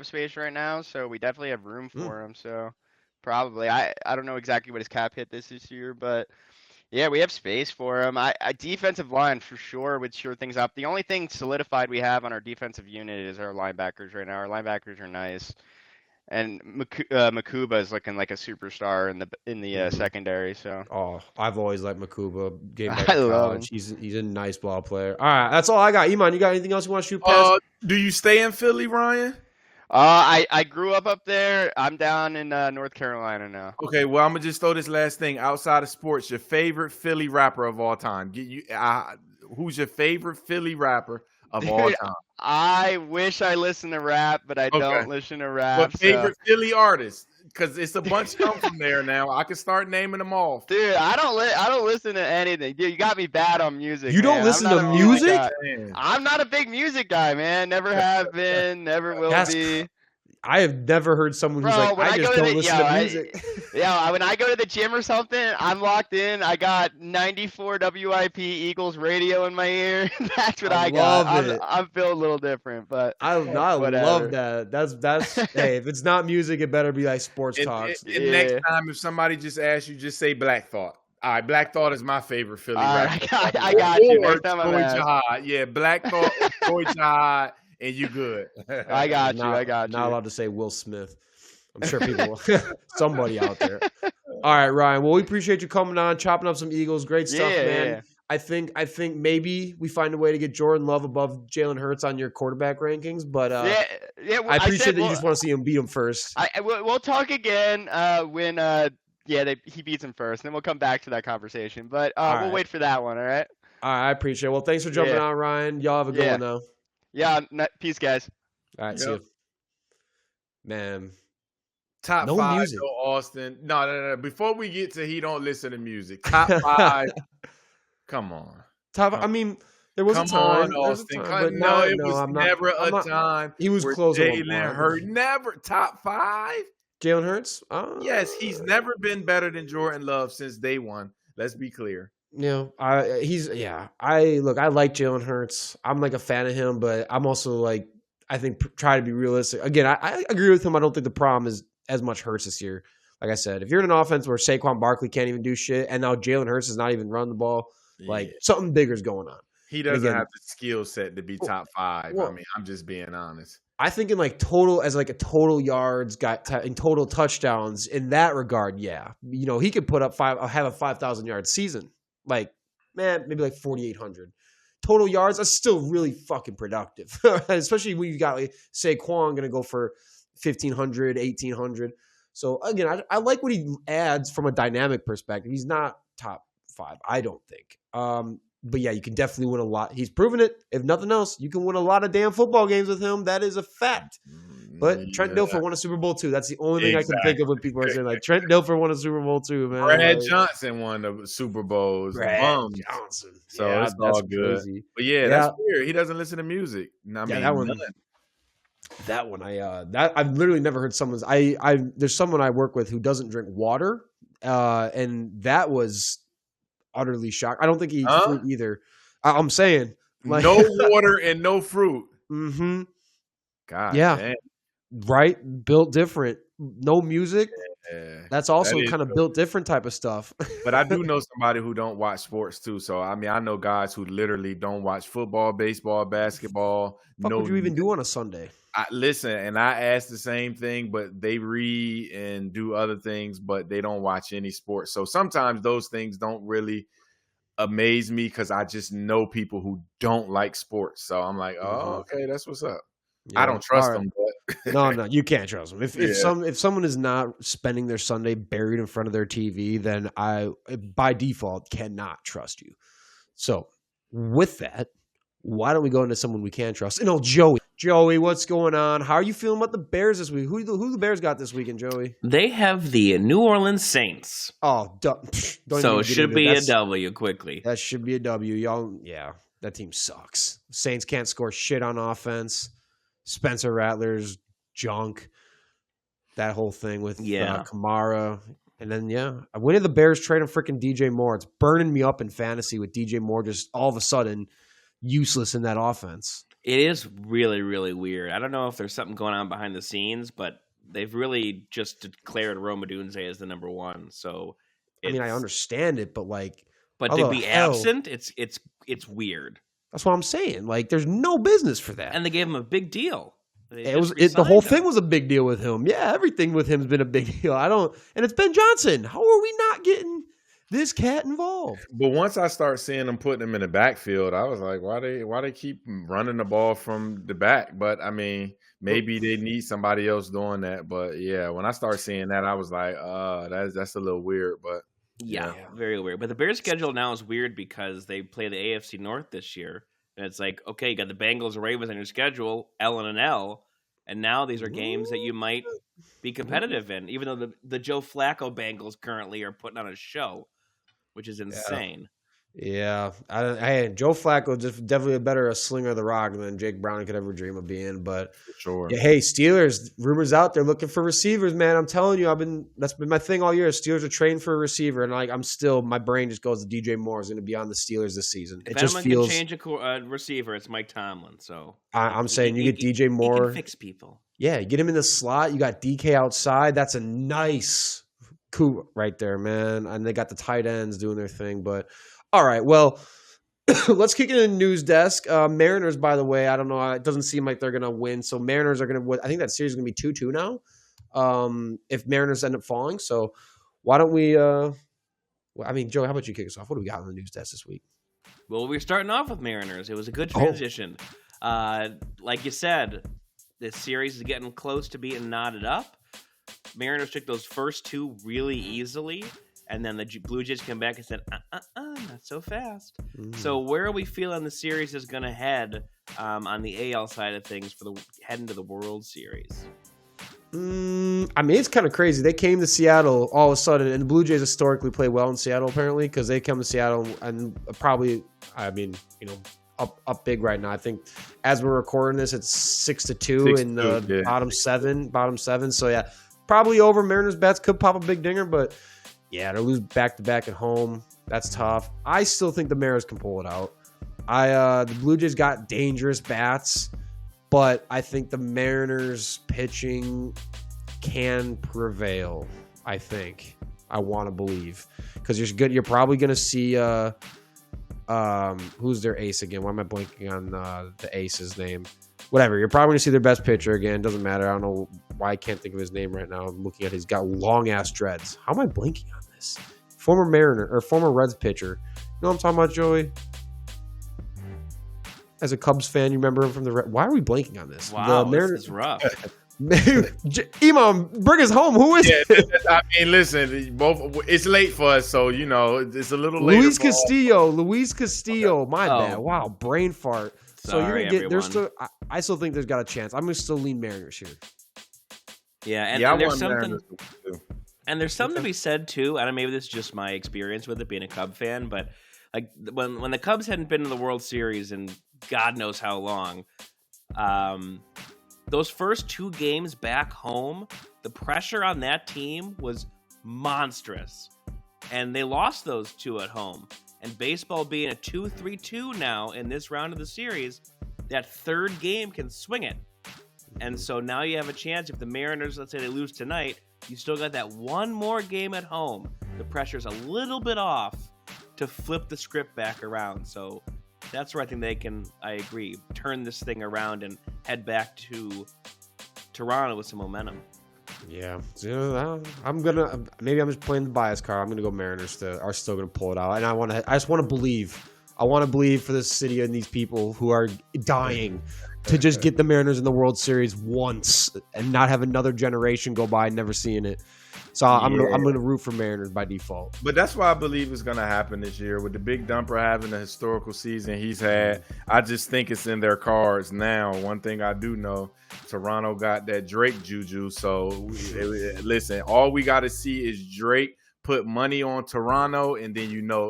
[SPEAKER 3] space right now, so we definitely have room for him. So probably I don't know exactly what his cap hit this year, but. Yeah, we have space for him. Defensive line for sure would shore things up. The only thing solidified we have on our defensive unit is our linebackers right now. Our linebackers are nice, and Makuba is looking like a superstar in the secondary. So
[SPEAKER 1] I've always liked Makuba.
[SPEAKER 3] I love him.
[SPEAKER 1] He's a nice ball player. All right, that's all I got. Iman, you got anything else you want to shoot past?
[SPEAKER 2] Do you stay in Philly, Ryan?
[SPEAKER 3] I grew up there. I'm down in North Carolina now.
[SPEAKER 2] Okay, well, I'm going to just throw this last thing. Outside of sports, your favorite Philly rapper of all time. Who's your favorite Philly rapper of all time?
[SPEAKER 3] I wish I listened to rap, but I don't listen to rap.
[SPEAKER 2] But favorite Philly artist? Because it's a bunch come from there now. I can start naming them off.
[SPEAKER 3] Dude, I don't listen to anything. Dude, you got me bad on music.
[SPEAKER 1] You don't listen to music?
[SPEAKER 3] I'm not a big music guy, man. Never have been. Never will be.
[SPEAKER 1] I have never heard someone who's like, I just don't listen to music.
[SPEAKER 3] When I go to the gym or something, I'm locked in. I got 94 WIP Eagles radio in my ear. That's what I got. I'm feeling a little different, but
[SPEAKER 1] I love that. That's hey, if it's not music, it better be like sports talks.
[SPEAKER 2] And next time, if somebody just asks you, just say Black Thought. All right, Black Thought is my favorite Philly rapper.
[SPEAKER 3] I got you. Next time
[SPEAKER 2] Troy Jihad. Yeah, Black Thought, Troy Jihad. And you good.
[SPEAKER 3] I got you.
[SPEAKER 1] Not allowed to say Will Smith. I'm sure people, somebody out there. All right, Ryan. Well, we appreciate you coming on, chopping up some Eagles. Great stuff, man. Yeah. I think maybe we find a way to get Jordan Love above Jalen Hurts on your quarterback rankings. But I appreciate that you just want to see him beat him first.
[SPEAKER 3] We'll talk again when he beats him first, and then we'll come back to that conversation. But we'll wait for that one. All right.
[SPEAKER 1] All right, I appreciate it. Well, thanks for jumping on, Ryan. Y'all have a good one now.
[SPEAKER 3] Yeah, peace, guys.
[SPEAKER 1] All right, see you. Man.
[SPEAKER 2] Top 5,
[SPEAKER 1] music.
[SPEAKER 2] Though, Austin. No. Before we get to he don't listen to music. Top 5. Come on.
[SPEAKER 1] I mean, there was a time.
[SPEAKER 2] Come on, Austin. It was never a time.
[SPEAKER 1] He was close.
[SPEAKER 2] Jalen Hurts. Never. Top 5?
[SPEAKER 1] Jalen Hurts?
[SPEAKER 2] Yes, he's never been better than Jordan Love since day one. Let's be clear.
[SPEAKER 1] I like Jalen Hurts. I'm like a fan of him, but I'm also like, I think try to be realistic. Again, I agree with him. I don't think the problem is as much Hurts this year. Like I said, if you're in an offense where Saquon Barkley can't even do shit, and now Jalen Hurts is not even running the ball, like something bigger is going on.
[SPEAKER 2] He doesn't have the skill set to be top 5. I mean, I'm just being honest.
[SPEAKER 1] I think in like total, as like a total yards, in total touchdowns, in that regard, yeah. He could put up have a 5,000 yard season. Like, man, maybe like 4,800 total yards. That's still really fucking productive, especially when you got like Saquon going to go for 1,500, 1,800. So again, I like what he adds from a dynamic perspective. He's not top 5, I don't think. But yeah, you can definitely win a lot. He's proven it. If nothing else, you can win a lot of damn football games with him. That is a fact. But Trent Dilfer won a Super Bowl too. That's the only thing I can think of when people are saying like Trent Dilfer won a Super Bowl too, man.
[SPEAKER 2] Brad Johnson won the Super Bowls.
[SPEAKER 1] Brad Johnson.
[SPEAKER 2] So it's all good.
[SPEAKER 1] Crazy.
[SPEAKER 2] But that's weird. He doesn't listen to music.
[SPEAKER 1] That one, I've literally never heard someone's. There's someone I work with who doesn't drink water, and that was utterly shocked. I don't think he eats fruit either. I'm saying like,
[SPEAKER 2] no water and no fruit.
[SPEAKER 1] Mm-hmm.
[SPEAKER 2] God, damn.
[SPEAKER 1] Right, built different. No music. Yeah. That's also kind of built different type of stuff.
[SPEAKER 2] But I do know somebody who don't watch sports too. So I know guys who literally don't watch football, baseball, basketball.
[SPEAKER 1] What would you even do on a Sunday?
[SPEAKER 2] Listen, and I ask the same thing, but they read and do other things, but they don't watch any sports. So sometimes those things don't really amaze me because I just know people who don't like sports. So I'm like, okay, that's what's up. Yeah. I don't trust them. But
[SPEAKER 1] no, you can't trust them. If someone is not spending their Sunday buried in front of their TV, then I, by default, cannot trust you. So with that, why don't we go into someone we can trust? Joey, what's going on? How are you feeling about the Bears this week? Who the Bears got this weekend, Joey?
[SPEAKER 4] They have the New Orleans Saints.
[SPEAKER 1] Oh,
[SPEAKER 4] so it should be a W quickly.
[SPEAKER 1] That should be a W. Y'all, that team sucks. Saints can't score shit on offense. Spencer Rattler's junk. That whole thing with Kamara. And then, when did the Bears trade him freaking DJ Moore? It's burning me up in fantasy with DJ Moore just all of a sudden useless in that offense.
[SPEAKER 4] It is really, really weird. I don't know if there's something going on behind the scenes, but they've really just declared Rome Odunze as the number one. So,
[SPEAKER 1] I understand it, but
[SPEAKER 4] to be absent, it's weird.
[SPEAKER 1] That's what I'm saying. Like, there's no business for that.
[SPEAKER 4] And they gave him a big deal.
[SPEAKER 1] The whole thing was a big deal with him. Yeah, everything with him has been a big deal. And it's Ben Johnson. How are we not getting this cat involved?
[SPEAKER 2] But once I start seeing them putting him in the backfield, I was like, why they keep running the ball from the back? But maybe they need somebody else doing that. But when I start seeing that, I was like, that's a little weird. But
[SPEAKER 4] yeah, very weird. But the Bears' schedule now is weird because they play the AFC North this year. And it's like, okay, you got the Bengals and Ravens on your schedule, L and an L. And now these are games that you might be competitive in, even though the Joe Flacco Bengals currently are putting on a show, which is insane.
[SPEAKER 1] Yeah. Joe Flacco just definitely a better slinger of the rock than Jake Brown could ever dream of being. But
[SPEAKER 2] sure.
[SPEAKER 1] Yeah, hey, Steelers, rumors out there looking for receivers, man. I'm telling you, that's been my thing all year. Steelers are trading for a receiver, and my brain just goes to DJ Moore is going to be on the Steelers this season.
[SPEAKER 4] If anyone can change a receiver, it's Mike Tomlin. So
[SPEAKER 1] I'm saying you get DJ Moore.
[SPEAKER 4] He can fix people.
[SPEAKER 1] Yeah, you get him in the slot. You got DK outside. That's a nice coup right there, man. And they got the tight ends doing their thing, but. All right, well, let's kick it in the news desk. Mariners, by the way, I don't know. It doesn't seem like they're going to win. So Mariners are going to win. I think that series is going to be 2-2 now if Mariners end up falling. So why don't we Joe, how about you kick us off? What do we got on the news desk this week?
[SPEAKER 4] Well, we're starting off with Mariners. It was a good transition. Like you said, this series is getting close to being knotted up. Mariners took those first two really easily. And then the Blue Jays came back and said, not so fast. So where are we feeling the series is going to head on the AL side of things for heading to the World Series?
[SPEAKER 1] It's kind of crazy. They came to Seattle all of a sudden, and the Blue Jays historically play well in Seattle, apparently, because they come to Seattle and probably, up big right now. I think as we're recording this, it's 6-2 in the bottom seven. So, yeah, probably over. Mariners bets could pop a big dinger, but... yeah, to lose back-to-back at home, that's tough. I still think the Mariners can pull it out. The Blue Jays got dangerous bats, but I think the Mariners pitching can prevail, I think. I want to believe. Because you're probably going to see who's their ace again? Why am I blanking on the ace's name? Whatever, you're probably going to see their best pitcher again. Doesn't matter. I don't know why I can't think of his name right now. I'm looking at he's got long-ass dreads. How am I blanking on this? Former Reds pitcher. You know what I'm talking about, Joey? As a Cubs fan, you remember him from the Reds. Why are we blanking on this?
[SPEAKER 4] Wow, this is rough.
[SPEAKER 1] Iman, bring us home. Who is it?
[SPEAKER 2] I mean, listen, it's late for us, so it's a little late.
[SPEAKER 1] Luis Castillo. My bad. Wow, brain fart. So
[SPEAKER 4] Sorry,
[SPEAKER 1] you're gonna get. There's
[SPEAKER 4] everyone.
[SPEAKER 1] still. I still think there's got a chance. I'm gonna still lean Mariners here.
[SPEAKER 4] Yeah, and there's something. And there's something to be said too. I don't know, maybe this is just my experience with it being a Cub fan, but like when the Cubs hadn't been in the World Series in God knows how long, those first 2 games back home, the pressure on that team was monstrous, and they lost those 2 at home. And baseball being a 2-3-2 now in this round of the series, that 3rd game can swing it. And so now you have a chance if the Mariners, let's say they lose tonight, you still got that 1 more game at home. The pressure's a little bit off to flip the script back around. So that's where I think they can, I agree, turn this thing around and head back to Toronto with some momentum.
[SPEAKER 1] Yeah, I'm just playing the bias card. I'm gonna go Mariners are still gonna pull it out, and I just want to believe. I want to believe for this city and these people who are dying to just get the Mariners in the World Series once and not have another generation go by never seeing it. So I'm gonna root for Mariners by default.
[SPEAKER 2] But that's why I believe it's gonna happen this year with the Big Dumper having the historical season he's had. I just think it's in their cards now. One thing I do know, Toronto got that Drake juju. So listen, all we got to see is Drake put money on Toronto, and then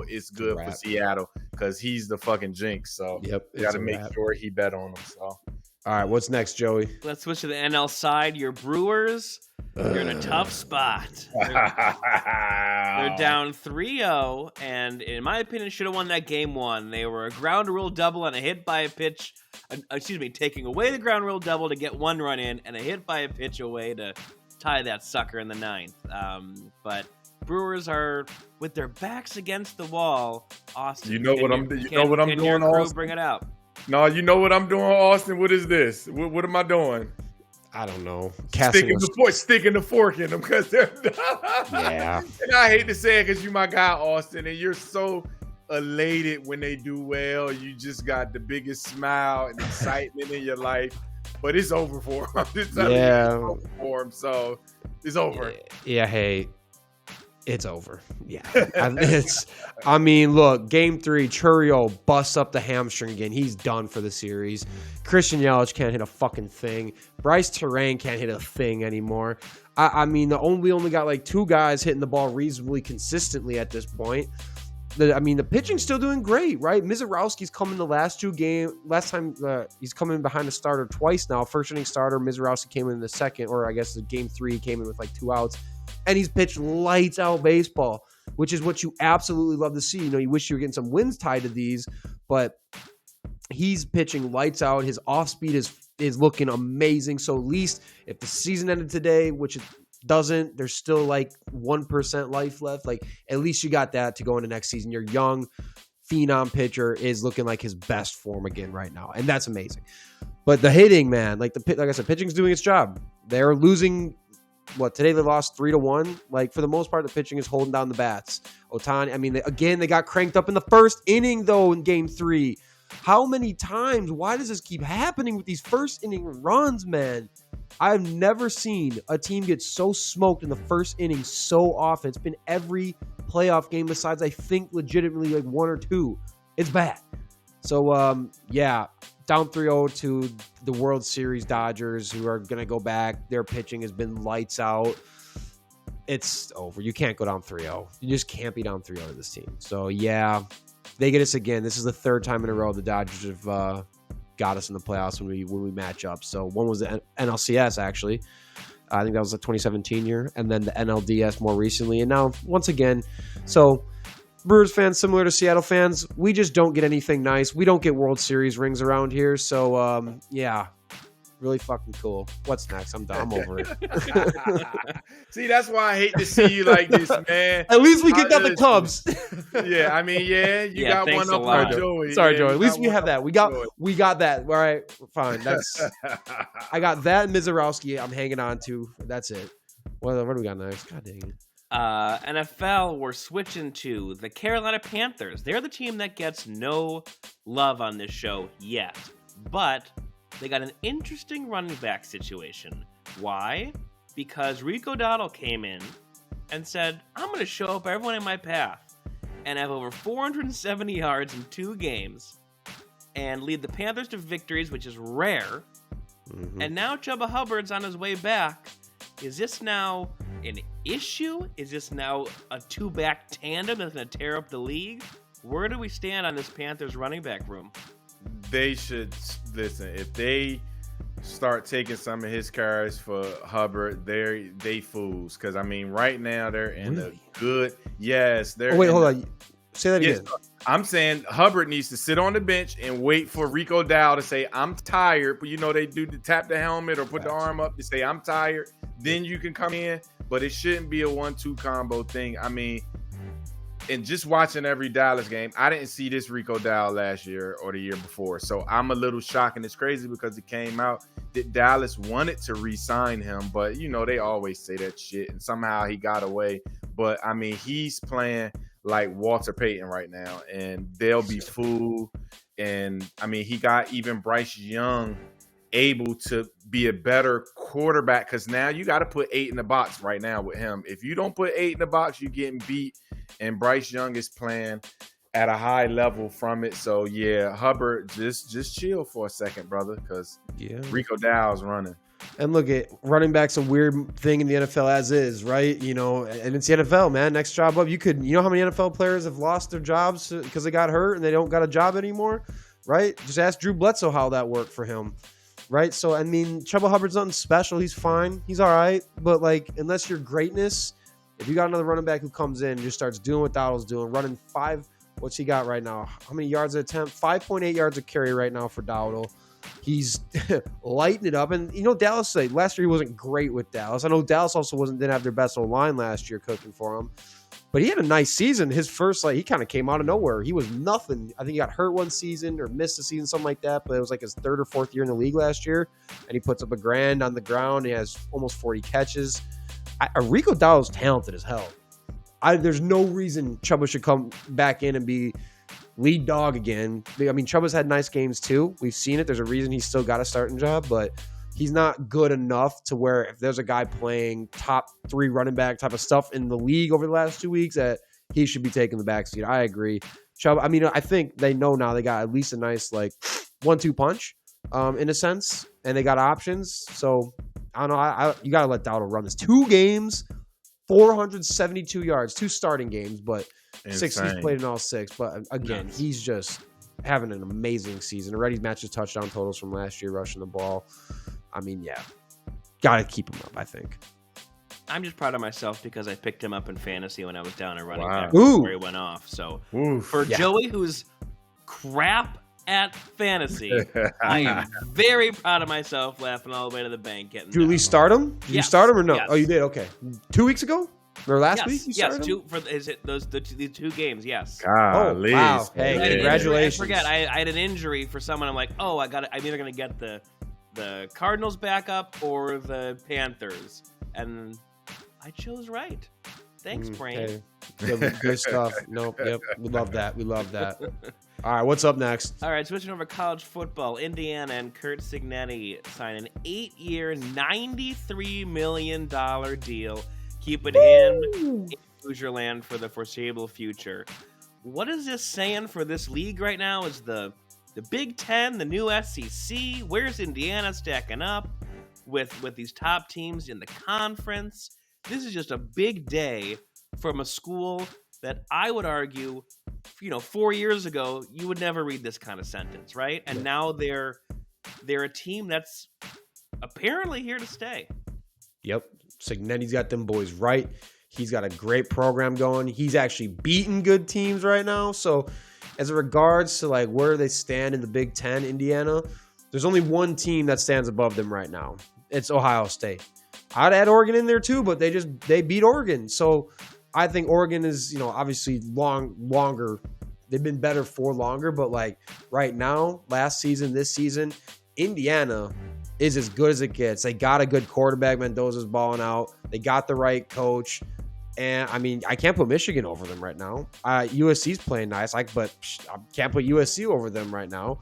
[SPEAKER 2] it's good for Seattle because he's the fucking jinx. So you got to make sure he bet on them. So
[SPEAKER 1] all right, what's next, Joey?
[SPEAKER 4] Let's switch to the NL side. Your Brewers, you're in a tough spot. They're down 3-0, and in my opinion, should have won that game 1. They were a ground rule double and a hit by a pitch. Taking away the ground rule double to get 1 run in, and a hit by a pitch away to tie that sucker in the 9th. But Brewers are with their backs against the wall. Austin,
[SPEAKER 2] you know what I'm doing, Austin?
[SPEAKER 4] Bring it out.
[SPEAKER 2] No, you know what I'm doing, Austin. What is this? What am I doing?
[SPEAKER 1] I don't know.
[SPEAKER 2] Sticking the fork in them because they're
[SPEAKER 1] yeah.
[SPEAKER 2] And I hate to say it because you my guy, Austin, and you're so elated when they do well. You just got the biggest smile and excitement in your life. But it's over for him. It's over for him. So it's over.
[SPEAKER 1] Yeah. Hey. It's over. Yeah. Look, game 3, Churio busts up the hamstring again. He's done for the series. Christian Yelich can't hit a fucking thing. Bryce Terrain can't hit a thing anymore. We only got like 2 guys hitting the ball reasonably consistently at this point. The pitching's still doing great, right? Mizorowski's coming the last 2 games. Last time he's coming behind the starter twice now. First inning starter, Mizorowski came in the second, or I guess the game 3 came in with like 2 outs. And he's pitched lights out baseball, which is what you absolutely love to see. You wish you were getting some wins tied to these, but he's pitching lights out. His off speed is looking amazing. So at least if the season ended today, which it doesn't, there's still like 1% life left. Like at least you got that to go into next season. Your young phenom pitcher is looking like his best form again right now, and that's amazing. But the hitting, man, like I said, pitching's doing its job. They're losing. Today they lost 3-1. Like, for the most part, the pitching is holding down the bats. Ohtani, they got cranked up in the first inning, though, in game 3. How many times? Why does this keep happening with these first inning runs, man? I've never seen a team get so smoked in the first inning so often. It's been every playoff game besides, I think, legitimately like 1 or 2. It's bad. So, down 3-0 to the World Series Dodgers, who are going to go back. Their pitching has been lights out. It's over. You can't go down 3-0. You just can't be down 3-0 to this team. So, they get us again. This is the 3rd time in a row the Dodgers have got us in the playoffs when we match up. So, one was the NLCS, actually. I think that was the 2017 year. And then the NLDS more recently. And now, once again, so Brewers fans, similar to Seattle fans, we just don't get anything nice. We don't get World Series rings around here. So, really fucking cool. What's next? I'm done. I'm over it.
[SPEAKER 2] See, that's why I hate to see you like this, man.
[SPEAKER 1] At least we kicked out the Cubs.
[SPEAKER 2] You got one up on Joey.
[SPEAKER 1] Sorry, Joey. At least we have that. We got that. All right, fine. I got that and Mizorowski I'm hanging on to. That's it. What do we got next? God dang it.
[SPEAKER 4] NFL, we're switching to the Carolina Panthers. They're the team that gets no love on this show yet, but they got an interesting running back situation. Why? Because Rico Dowdle came in and said, I'm going to show up everyone in my path and have over 470 yards in 2 games and lead the Panthers to victories, which is rare. Mm-hmm. And now Chuba Hubbard's on his way back. Is this now an issue? Is this now a 2-back tandem that's going to tear up the league? Where do we stand on this Panthers running back room?
[SPEAKER 2] They should listen. If they start taking some of his carries for Hubbard, they fools. Because I mean, right now they're in a good. Yes, they're.
[SPEAKER 1] Oh, wait, hold on. Say that again.
[SPEAKER 2] I'm saying Hubbard needs to sit on the bench and wait for Rico Dowdle to say, I'm tired. But they do to tap the helmet or put the arm up to say, I'm tired. Then you can come in. But it shouldn't be a 1-2 combo thing. I mean, and just watching every Dallas game, I didn't see this Rico Dowdle last year or the year before. So I'm a little shocked, and it's crazy because it came out that Dallas wanted to re-sign him. But, they always say that shit, and somehow he got away. But, I mean, he's playing like Walter Payton right now, and they'll be fooled. And, I mean, he got even Bryce Young able to be a better quarterback because now you got to put 8 in the box right now with him. If you don't put 8 in the box, you're getting beat. And Bryce Young is playing at a high level from it. So, yeah, Hubbard, just chill for a second, brother, because Rico Dowdle's running.
[SPEAKER 1] And look, at running back's a weird thing in the NFL as is, right? And it's the NFL, man. Next job up. You know how many NFL players have lost their jobs because they got hurt and they don't got a job anymore, right? Just ask Drew Bledsoe how that worked for him, right? So, I mean, Chuba Hubbard's nothing special. He's fine. He's all right. But, unless you're greatness, if you got another running back who comes in and just starts doing what Dowdle's doing, running 5, what's he got right now? How many yards an attempt? 5.8 yards a carry right now for Dowdle. He's lighting it up. And, Dallas, last year he wasn't great with Dallas. I know Dallas also didn't have their best O-line last year cooking for him. But he had a nice season. His first, he kind of came out of nowhere. He was nothing. I think he got hurt one season or missed a season, something like that. But it was his 3rd or 4th year in the league last year. And he puts up $1,000 on the ground. He has almost 40 catches. Rico Dowdle's talented as hell. There's no reason Chuba should come back in and be lead dog again. I mean, Chuba's had nice games too. We've seen it. There's a reason he's still got a starting job, but he's not good enough to where if there's a guy playing top 3 running back type of stuff in the league over the last 2 weeks that he should be taking the backseat. I agree. Chuba, I mean, I think they know now they got at least a nice 1-2 punch in a sense, and they got options. So I don't know. You got to let Dowdle run this. 2 games, 472 yards, 2 starting games, but
[SPEAKER 2] insane.
[SPEAKER 1] 6 he's played in all 6. But again, he's just having an amazing season. Already matches touchdown totals from last year rushing the ball. I mean, yeah, got to keep him up, I think.
[SPEAKER 4] I'm just proud of myself because I picked him up in fantasy when I was down and running back
[SPEAKER 1] Ooh.
[SPEAKER 4] before he went off. So for Joey, who's crap at fantasy, I am very proud of myself, laughing all the way to the bank. Did
[SPEAKER 1] you at least start him? Did you start him or no? Yes. Oh, you did? Okay. 2 weeks ago? Or last week? You started him?
[SPEAKER 4] The 2 games, yes.
[SPEAKER 2] Golly.
[SPEAKER 1] Oh, wow. Hey, congratulations.
[SPEAKER 4] I forget. I had an injury for someone. I'm like, I'm either going to get the Cardinals back up or the Panthers. And I chose right. Thanks, Brain.
[SPEAKER 1] Hey. Good stuff. Nope. Yep. We love that. All right, what's up next?
[SPEAKER 4] All right, switching over to college football. Indiana and Curt Cignetti sign an 8-year, $93 million deal, keeping him in Hoosier land for the foreseeable future. What is this saying for this league right now? Is the Big Ten, the new SEC? Where's Indiana stacking up with these top teams in the conference? This is just a big day from a school that I would argue, 4 years ago, you would never read this kind of sentence, right? And now they're a team that's apparently here to stay.
[SPEAKER 1] Yep. Cignetti's got them boys right. He's got a great program going. He's actually beating good teams right now. So as it regards to where they stand in the Big Ten, Indiana, there's only one team that stands above them right now. It's Ohio State. I'd add Oregon in there too, but they beat Oregon. So I think Oregon is, obviously longer. They've been better for longer, but right now, last season, this season, Indiana is as good as it gets. They got a good quarterback. Mendoza's balling out. They got the right coach. And I mean, I can't put Michigan over them right now. USC's playing nice, but I can't put USC over them right now.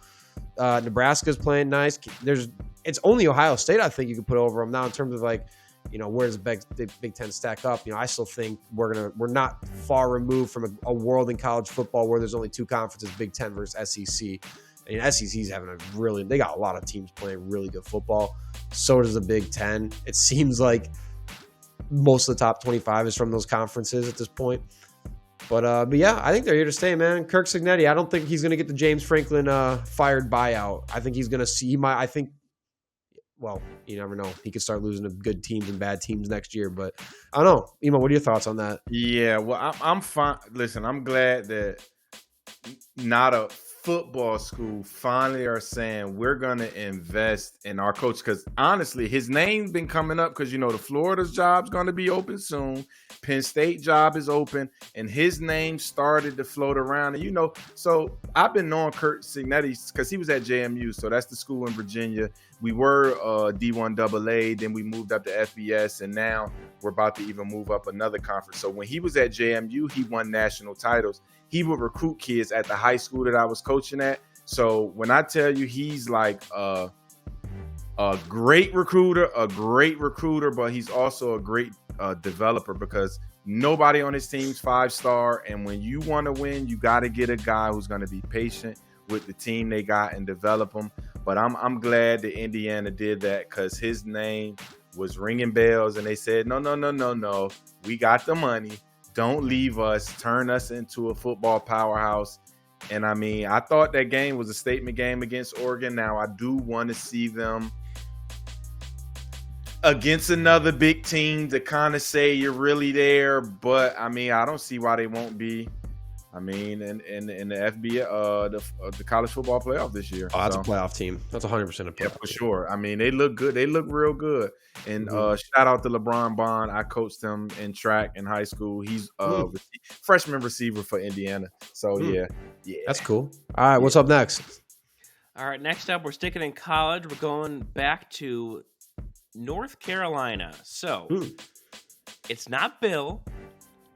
[SPEAKER 1] Nebraska's playing nice. There's it's only Ohio State I think you could put over them now in terms of like, where does the Big Ten stack up? I still think we're not far removed from a world in college football where there's only two conferences, Big Ten versus SEC. I mean, SEC's having they got a lot of teams playing really good football. So does the Big Ten. It seems like most of the top 25 is from those conferences at this point. But yeah, I think they're here to stay, man. Curt Cignetti, I don't think he's going to get the James Franklin fired buyout. I think he's going to see well, you never know. He could start losing to good teams and bad teams next year. But I don't know. Iman, what are your thoughts on that?
[SPEAKER 2] Yeah, well, I'm fine. Listen, I'm glad that not a football school finally are saying we're going to invest in our coach, because honestly his name's been coming up because the Florida's job's going to be open soon, Penn State job is open, and his name started to float around. And so I've been knowing Curt Cignetti because he was at JMU, so that's the school in Virginia. We were D1 AA, then we moved up to FBS, and now we're about to even move up another conference. So when he was at JMU, he won national titles. He would recruit kids at the high school that I was coaching at. So when I tell you he's like a great recruiter, but he's also a great developer, because nobody on his team's 5-star. And when you want to win, you got to get a guy who's going to be patient with the team they got and develop them. But I'm glad that Indiana did that, because his name was ringing bells, and they said, no, we got the money. Don't leave us, turn us into a football powerhouse. And I mean, I thought that game was a statement game against Oregon. Now I do want to see them against another big team to kind of say you're really there. But I mean, I don't see why they won't be. I mean, in the FBA, the college football playoff this year.
[SPEAKER 1] Oh, that's a playoff team. That's 100% a playoff
[SPEAKER 2] team. For sure. I mean, they look good. They look real good. And shout out to LeBron Bond. I coached him in track in high school. He's freshman receiver for Indiana. So yeah.
[SPEAKER 1] That's cool. All right, what's up next?
[SPEAKER 4] All right, next up, we're sticking in college. We're going back to North Carolina. So it's not Bill.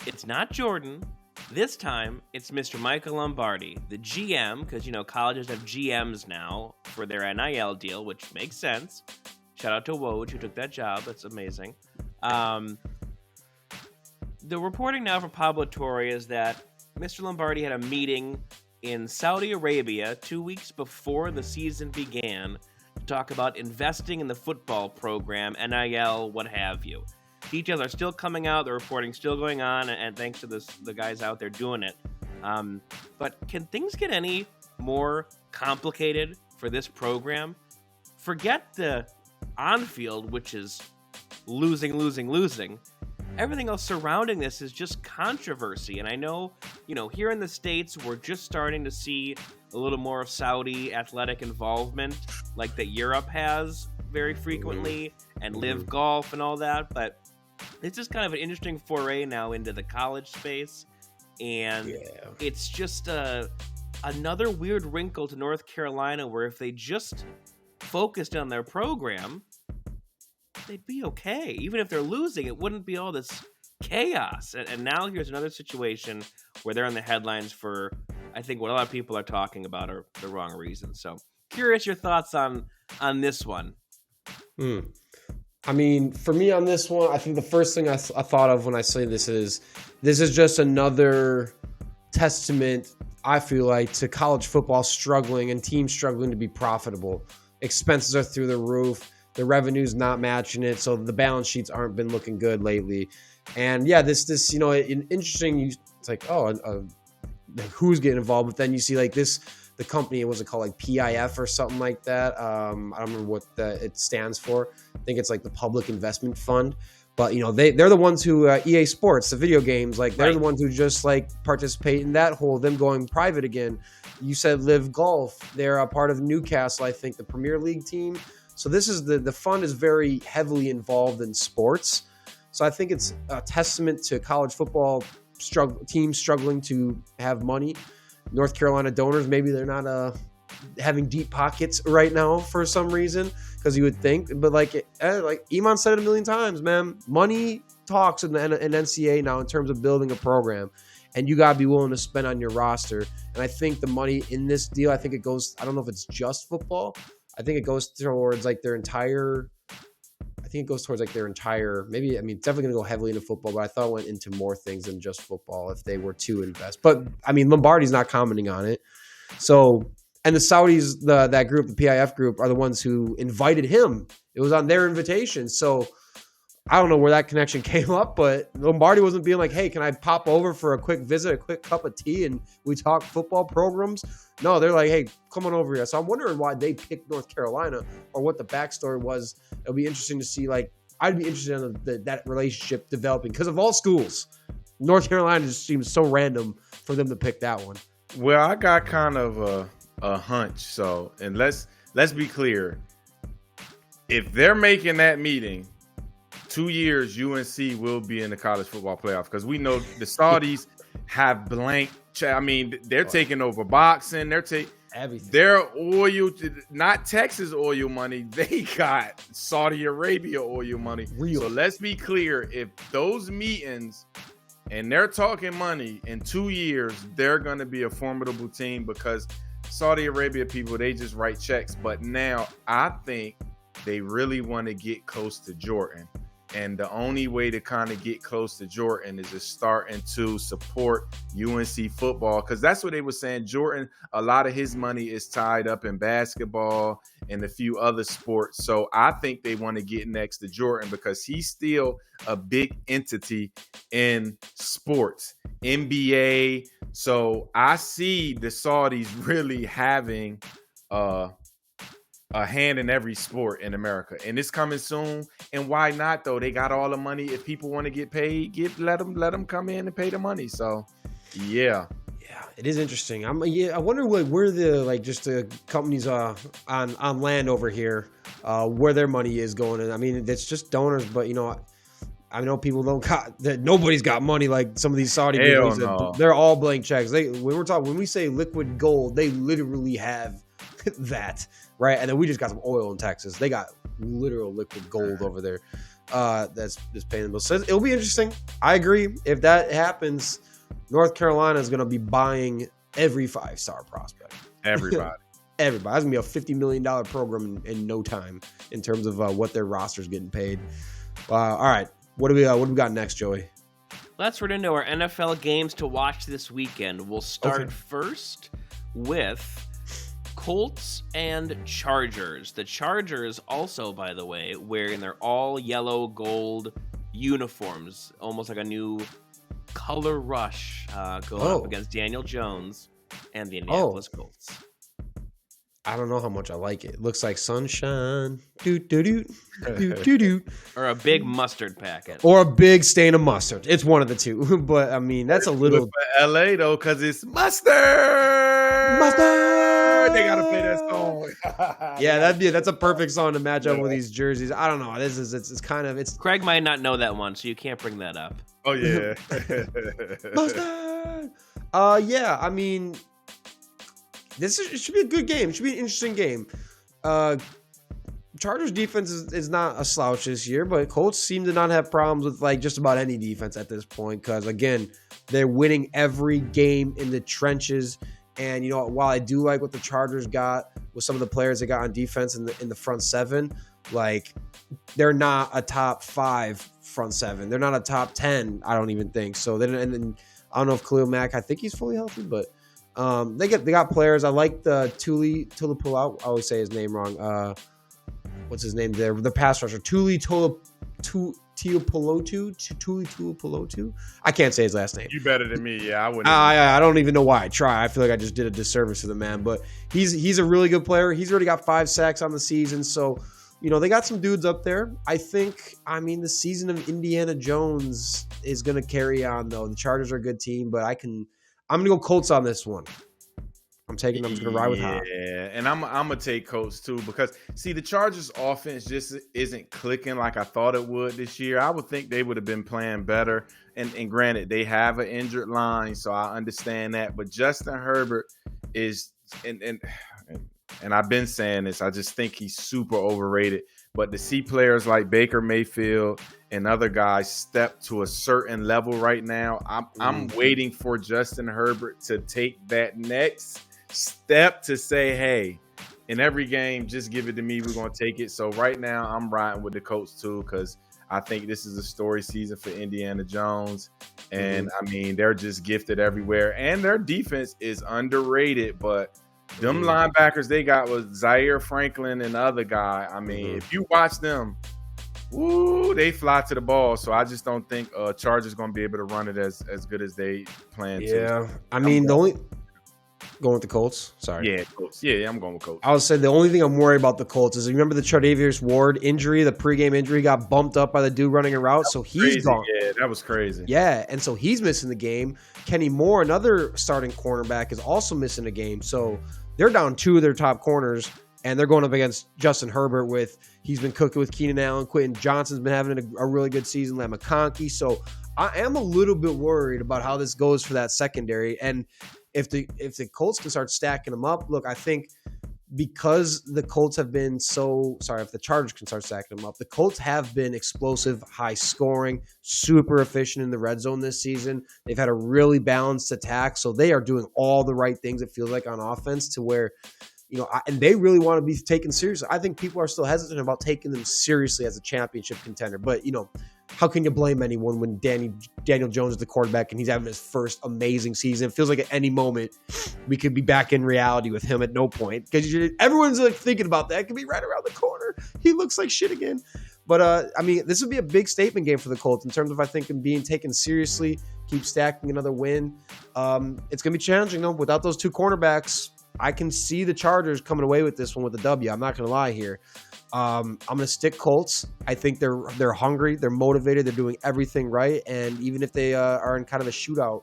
[SPEAKER 4] It's not Jordan. This time, it's Mr. Michael Lombardi, the GM, because, colleges have GMs now for their NIL deal, which makes sense. Shout out to Woj, who took that job. That's amazing. The reporting now from Pablo Torre is that Mr. Lombardi had a meeting in Saudi Arabia 2 weeks before the season began to talk about investing in the football program, NIL, what have you. Details are still coming out. The reporting's still going on, and thanks to the guys out there doing it. But can things get any more complicated for this program? Forget the on-field, which is losing. Everything else surrounding this is just controversy. And I know, here in the States, we're just starting to see a little more of Saudi athletic involvement, like that Europe has very frequently, and Live Golf and all that. But it's just kind of an interesting foray now into the college space, and it's just another weird wrinkle to North Carolina, where if they just focused on their program, they'd be okay. Even if they're losing, it wouldn't be all this chaos. And now here's another situation where they're in the headlines for, I think, what a lot of people are talking about are the wrong reasons. So curious your thoughts on this one.
[SPEAKER 1] I mean, for me on this one, I think the first thing I thought of when I say this is just another testament, I feel like, to college football struggling and teams struggling to be profitable. Expenses are through the roof. The revenue's not matching it, so the balance sheets aren't been looking good lately. And yeah, this interesting. It's like, who's getting involved? But then you see like this. The company, was it called, like PIF or something like that? I don't remember what it stands for. I think it's like the Public Investment Fund. But they're the ones who EA Sports, the video games, like they're the ones who just like participate in that whole them going private again. You said Live Golf. They're a part of Newcastle, I think, the Premier League team. So this is the fund is very heavily involved in sports. So I think it's a testament to college football teams struggling to have money. North Carolina donors, maybe they're not having deep pockets right now for some reason, because you would think. But like Iman said it a million times, man, money talks in NCAA now in terms of building a program, and you gotta be willing to spend on your roster. And I think the money in this deal, I think it goes, I don't know if it's just football. I think it goes towards like their entire. Maybe, I mean, it's definitely going to go heavily into football, but I thought it went into more things than just football if they were to invest. But I mean, Lombardi's not commenting on it. So, and the Saudis, that group, the PIF group, are the ones who invited him. It was on their invitation. So I don't know where that connection came up, but Lombardi wasn't being like, hey, can I pop over for a quick visit, a quick cup of tea, and we talk football programs? No, they're like, hey, come on over here. So I'm wondering why they picked North Carolina or what the backstory was. It'll be interesting to see. Like, I'd be interested in that relationship developing because of all schools, North Carolina just seems so random for them to pick that one.
[SPEAKER 2] Well, I got kind of a hunch. So, and let's be clear. If they're making that meeting, 2 years UNC will be in the college football playoff because we know the Saudis have blank. I mean, they're taking over boxing. They're taking everything. Their oil, not Texas oil money. They got Saudi Arabia oil money. Real. So let's be clear. If those meetings and they're talking money in 2 years, they're going to be a formidable team because Saudi Arabia people, they just write checks. But now I think they really want to get close to Jordan. And the only way to kind of get close to Jordan is just starting to support UNC football. Because that's what they were saying. Jordan, a lot of his money is tied up in basketball and a few other sports. So I think they want to get next to Jordan because he's still a big entity in sports, NBA. So I see the Saudis really having a hand in every sport in America, and it's coming soon. And why not though? They got all the money. If people want to get paid, let them come in and pay the money. So, yeah,
[SPEAKER 1] it is interesting. I wonder where the companies on land over here, where their money is going. And I mean, it's just donors, but I know people nobody's got money like some of these Saudi companies. No. They're all blank checks. When we say liquid gold, they literally have that. Right, and then we just got some oil in Texas. They got literal liquid gold over there. That's just paying them. So it'll be interesting. I agree. If that happens, North Carolina is going to be buying every 5-star prospect.
[SPEAKER 2] Everybody.
[SPEAKER 1] That's going to be a $50 million program in no time in terms of what their roster's getting paid. All right, what do we got next, Joey?
[SPEAKER 4] Let's run into our NFL games to watch this weekend. We'll start first with Colts and Chargers. The Chargers also, by the way, wearing their all yellow gold uniforms, almost like a new color rush going up against Daniel Jones and the Indianapolis Colts.
[SPEAKER 1] I don't know how much I like it. It looks like sunshine. Do.
[SPEAKER 4] Or a big mustard packet.
[SPEAKER 1] Or a big stain of mustard. It's one of the two. But, I mean, that's a little...
[SPEAKER 2] For LA, though, because it's mustard! They got to play that song.
[SPEAKER 1] That's a perfect song to match up with these jerseys. I don't know. It's kind of...
[SPEAKER 4] Craig might not know that one, so you can't bring that up.
[SPEAKER 2] Oh, yeah.
[SPEAKER 1] Mustard! Yeah, I mean... It should be a good game. It should be an interesting game. Chargers defense is not a slouch this year, but Colts seem to not have problems with like just about any defense at this point because, again, they're winning every game in the trenches. And, while I do like what the Chargers got with some of the players they got on defense in the front seven, like they're not a top 5 front seven. They're not a top 10, I don't even think. So then, and then I don't know if Khalil Mack, I think he's fully healthy, but they got players. I like the Tuli Tuipulotu. I always say his name wrong. What's his name there? The pass rusher. Tuli Tuipulotu. I can't say his last name.
[SPEAKER 2] You better than me. Yeah, I wouldn't.
[SPEAKER 1] I don't even know why I try. I feel like I just did a disservice to the man, but he's a really good player. He's already got 5 sacks on the season, so they got some dudes up there. I think, the season of Indiana Jones is going to carry on though. The Chargers are a good team, but I'm going to go Colts on this one. I'm taking them. I'm just going to ride with Hop.
[SPEAKER 2] Yeah, and I'm going to take Colts too because, see, the Chargers offense just isn't clicking like I thought it would this year. I would think they would have been playing better. And granted, they have an injured line, so I understand that. But Justin Herbert is – and I've been saying this. I just think he's super overrated. But to see players like Baker Mayfield and other guys step to a certain level right now, I'm waiting for Justin Herbert to take that next step to say, hey, in every game, just give it to me. We're going to take it. So right now, I'm riding with the Colts too because I think this is a story season for Indiana Jones. And, I mean, they're just gifted everywhere. And their defense is underrated. But them linebackers they got was Zaire Franklin and the other guy. I mean, if you watch them, they fly to the ball. So I just don't think Chargers going to be able to run it as good as they plan to.
[SPEAKER 1] Yeah, I mean, going with the Colts. Sorry.
[SPEAKER 2] Yeah, Colts. Yeah, I'm going with Colts.
[SPEAKER 1] I would say the only thing I'm worried about the Colts is, remember the Tre'Davious Ward injury, the pregame injury, got bumped up by the dude running a route, so he's gone.
[SPEAKER 2] Yeah, that was crazy.
[SPEAKER 1] Yeah, and so he's missing the game. Kenny Moore, another starting cornerback, is also missing a game. So they're down 2 of their top corners, and they're going up against Justin Herbert he's been cooking with Keenan Allen. Quentin Johnson's been having a really good season, Lam McConkey. So I am a little bit worried about how this goes for that secondary. And if the Colts can start stacking them up, look, I think because the Colts have been if the Chargers can start stacking them up, the Colts have been explosive, high scoring, super efficient in the red zone this season. They've had a really balanced attack, so they are doing all the right things, it feels like, on offense to where, and they really want to be taken seriously. I think people are still hesitant about taking them seriously as a championship contender, but, how can you blame anyone when Daniel Jones is the quarterback and he's having his first amazing season? It feels like at any moment we could be back in reality with him at no point because everyone's like thinking about that. It could be right around the corner. He looks like shit again. But, I mean, this would be a big statement game for the Colts in terms of, I think, him being taken seriously, keep stacking another win. It's going to be challenging, though. Without those 2 cornerbacks, I can see the Chargers coming away with this one with a W. I'm not going to lie here. I'm going to stick Colts. I think they're hungry. They're motivated. They're doing everything right. And even if they are in kind of a shootout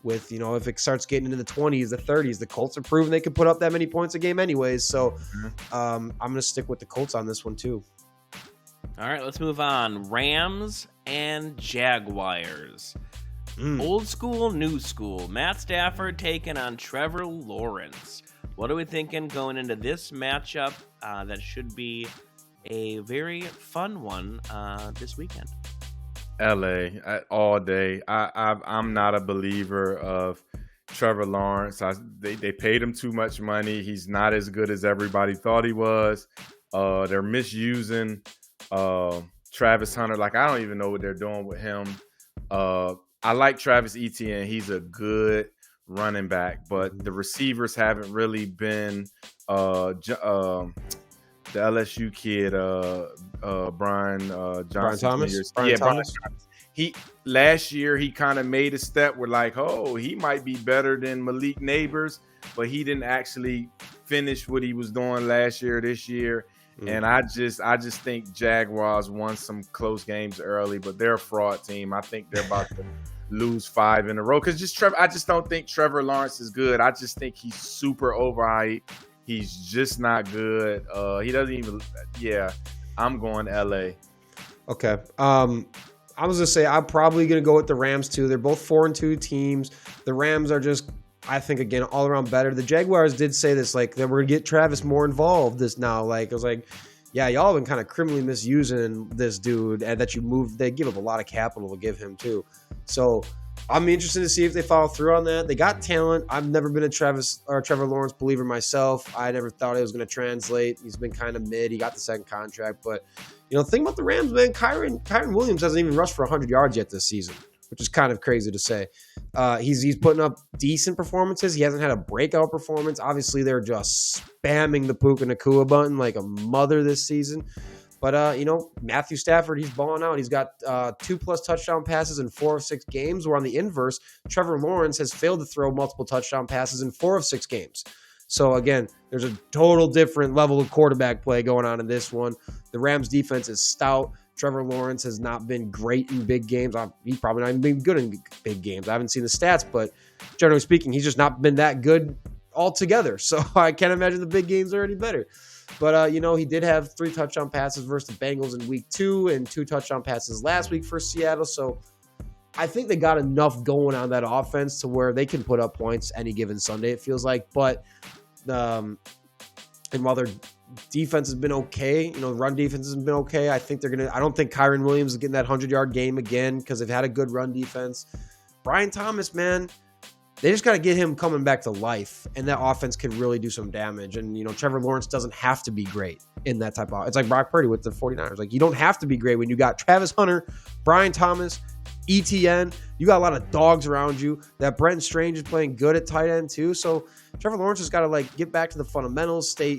[SPEAKER 1] with, if it starts getting into the 20s, the 30s, the Colts are proving they can put up that many points a game anyways. So I'm going to stick with the Colts on this one too.
[SPEAKER 4] All right, let's move on. Rams and Jaguars. Old school, new school. Matt Stafford taking on Trevor Lawrence. What are we thinking going into this matchup? That should be a very fun one this weekend.
[SPEAKER 2] LA all day. I'm not a believer of Trevor Lawrence. They paid him too much money. He's not as good as everybody thought he was. They're misusing Travis Hunter. Like, I don't even know what they're doing with him. I like Travis Etienne. He's a good running back, but the receivers haven't really been the LSU kid, Brian Johnson.
[SPEAKER 1] Brian Thomas.
[SPEAKER 2] Last year he kind of made a step where like, he might be better than Malik Neighbors, but he didn't actually finish what he was doing last year, this year. And I just think Jaguars won some close games early, but they're a fraud team. I think they're about to lose 5 in a row because I just don't think Trevor Lawrence is good. I just think he's super overhyped. He's just not good. He doesn't even. Yeah, I'm going LA.
[SPEAKER 1] Okay. I was gonna say I'm probably gonna go with the Rams too. They're both 4-2 teams. The Rams are just, I think, again, all around better. The Jaguars did say this, like, that we're going to get Travis more involved this now. Like, I was like, yeah, y'all have been kind of criminally misusing this dude, and that they give up a lot of capital to give him too. So I'm interested to see if they follow through on that. They got talent. I've never been a Trevor Lawrence believer myself. I never thought it was going to translate. He's been kind of mid. He got the second contract. But, the thing about the Rams, man, Kyren Williams hasn't even rushed for 100 yards yet this season, which is kind of crazy to say. He's putting up decent performances. He hasn't had a breakout performance. Obviously, they're just spamming the Puka Nacua button like a mother this season. But, Matthew Stafford, he's balling out. He's got 2+ touchdown passes in 4 of 6 games. Where on the inverse, Trevor Lawrence has failed to throw multiple touchdown passes in 4 of 6 games. So, again, there's a total different level of quarterback play going on in this one. The Rams' defense is stout. Trevor Lawrence has not been great in big games. He's probably not even been good in big games. I haven't seen the stats, but generally speaking, he's just not been that good altogether. So I can't imagine the big games are any better. But, he did have 3 touchdown passes versus the Bengals in week 2 and 2 touchdown passes last week for Seattle. So I think they got enough going on that offense to where they can put up points any given Sunday, it feels like. But, and while their defense has been okay, run defense has been okay, I don't think Kyren Williams is getting that 100-yard game again because they've had a good run defense. Brian Thomas, man, They just got to get him coming back to life, and that offense can really do some damage. And, Trevor Lawrence doesn't have to be great in that type of – it's like Brock Purdy with the 49ers. Like, you don't have to be great when you got Travis Hunter, Brian Thomas, ETN. You got a lot of dogs around you. That Brenton Strange is playing good at tight end too. So Trevor Lawrence has got to get back to the fundamentals, stay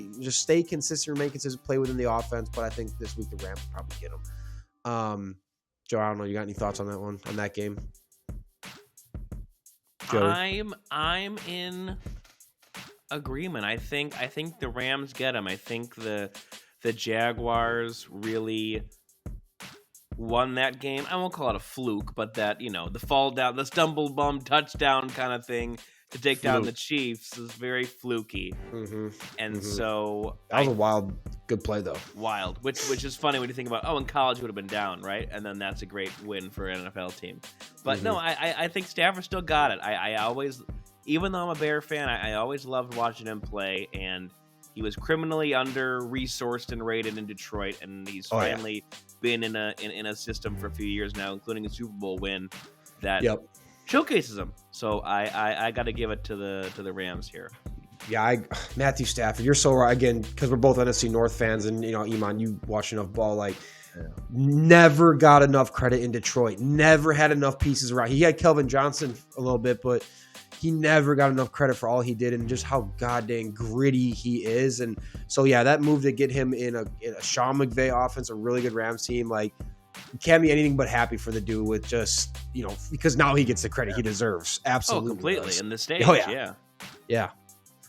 [SPEAKER 1] consistent, remain consistent, play within the offense. But I think this week the Rams will probably get him. Joe, I don't know. You got any thoughts on that game? Joey?
[SPEAKER 4] I'm in agreement. I think the Rams get him. I think the Jaguars really won that game. I won't call it a fluke, but that, the fall down, the stumble bum touchdown kind of thing to take down the Chiefs is very fluky. So
[SPEAKER 1] that was a wild, good play though.
[SPEAKER 4] Wild, which is funny when you think about, in college would have been down, right? And then that's a great win for an NFL team. But no, I think Stafford still got it. I always, even though I'm a Bear fan, I always loved watching him play, and he was criminally under-resourced and rated in Detroit, and he's finally been in a system for a few years now, including a Super Bowl win that showcases him. So I got to give it to the Rams here.
[SPEAKER 1] Yeah, Matthew Stafford, you're so right again, because we're both NFC North fans, and Iman, you watch enough ball. Never got enough credit in Detroit. Never had enough pieces around. He had Kelvin Johnson a little bit, but he never got enough credit for all he did and just how goddamn gritty he is. And so, that move to get him in a Sean McVay offense, a really good Rams team, you can't be anything but happy for the dude with just, because now he gets the credit he deserves. Absolutely.
[SPEAKER 4] Completely.
[SPEAKER 1] Does.
[SPEAKER 4] In the stage,
[SPEAKER 1] Yeah.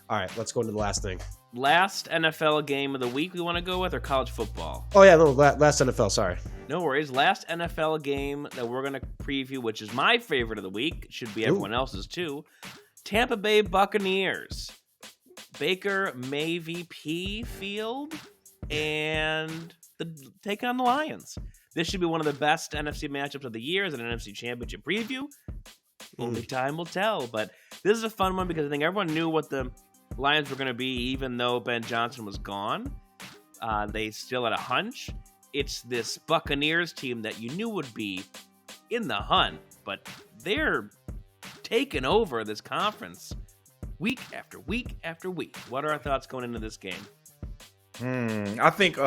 [SPEAKER 1] All right, let's go into the last thing.
[SPEAKER 4] Last NFL game of the week we want to go with, or college football?
[SPEAKER 1] Oh, yeah, no, last NFL, sorry.
[SPEAKER 4] No worries. Last NFL game that we're going to preview, which is my favorite of the week, should be everyone else's too, Tampa Bay Buccaneers. Baker Mayvie Field, and take on the Lions. This should be one of the best NFC matchups of the year as an NFC Championship preview. Only time will tell, but this is a fun one because I think everyone knew what the Lions were going to be, even though Ben Johnson was gone. They still had a hunch. It's this Buccaneers team that you knew would be in the hunt, but they're taking over this conference week after week after week. What are our thoughts going into this game?
[SPEAKER 2] I think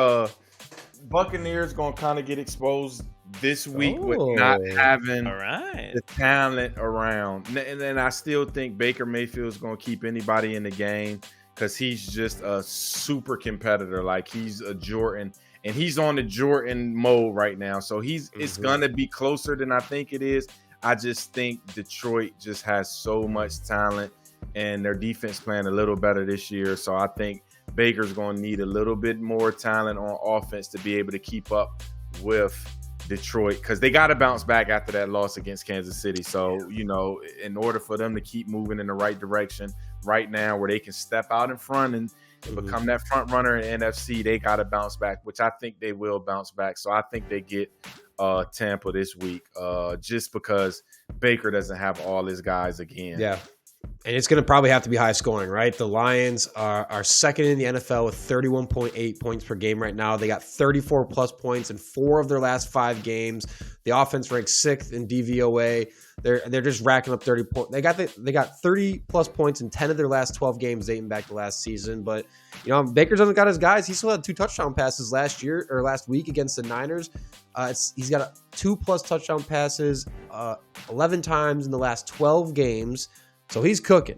[SPEAKER 2] Buccaneers going to kind of get exposed this week with not having the talent around. And then I still think Baker Mayfield is going to keep anybody in the game because he's just a super competitor. He's a Jordan, and he's on the Jordan mode right now. So it's going to be closer than I think it is. I just think Detroit just has so much talent, and their defense playing a little better this year. So I think Baker's going to need a little bit more talent on offense to be able to keep up with Detroit, because they got to bounce back after that loss against Kansas City. So, in order for them to keep moving in the right direction right now, where they can step out in front and become that front runner in NFC, they got to bounce back, which I think they will bounce back. So I think they get Tampa this week, just because Baker doesn't have all his guys again.
[SPEAKER 1] Yeah. And it's going to probably have to be high scoring, right? The Lions are second in the NFL with 31.8 points per game right now. They got 34-plus points in 4 of their last 5 games. The offense ranks 6th in DVOA. They're just racking up 30 points. They got 30-plus points in 10 of their last 12 games dating back to last season. But, Baker doesn't got his guys. He still had 2 touchdown passes last week against the Niners. He's got 2-plus touchdown passes 11 times in the last 12 games. So he's cooking.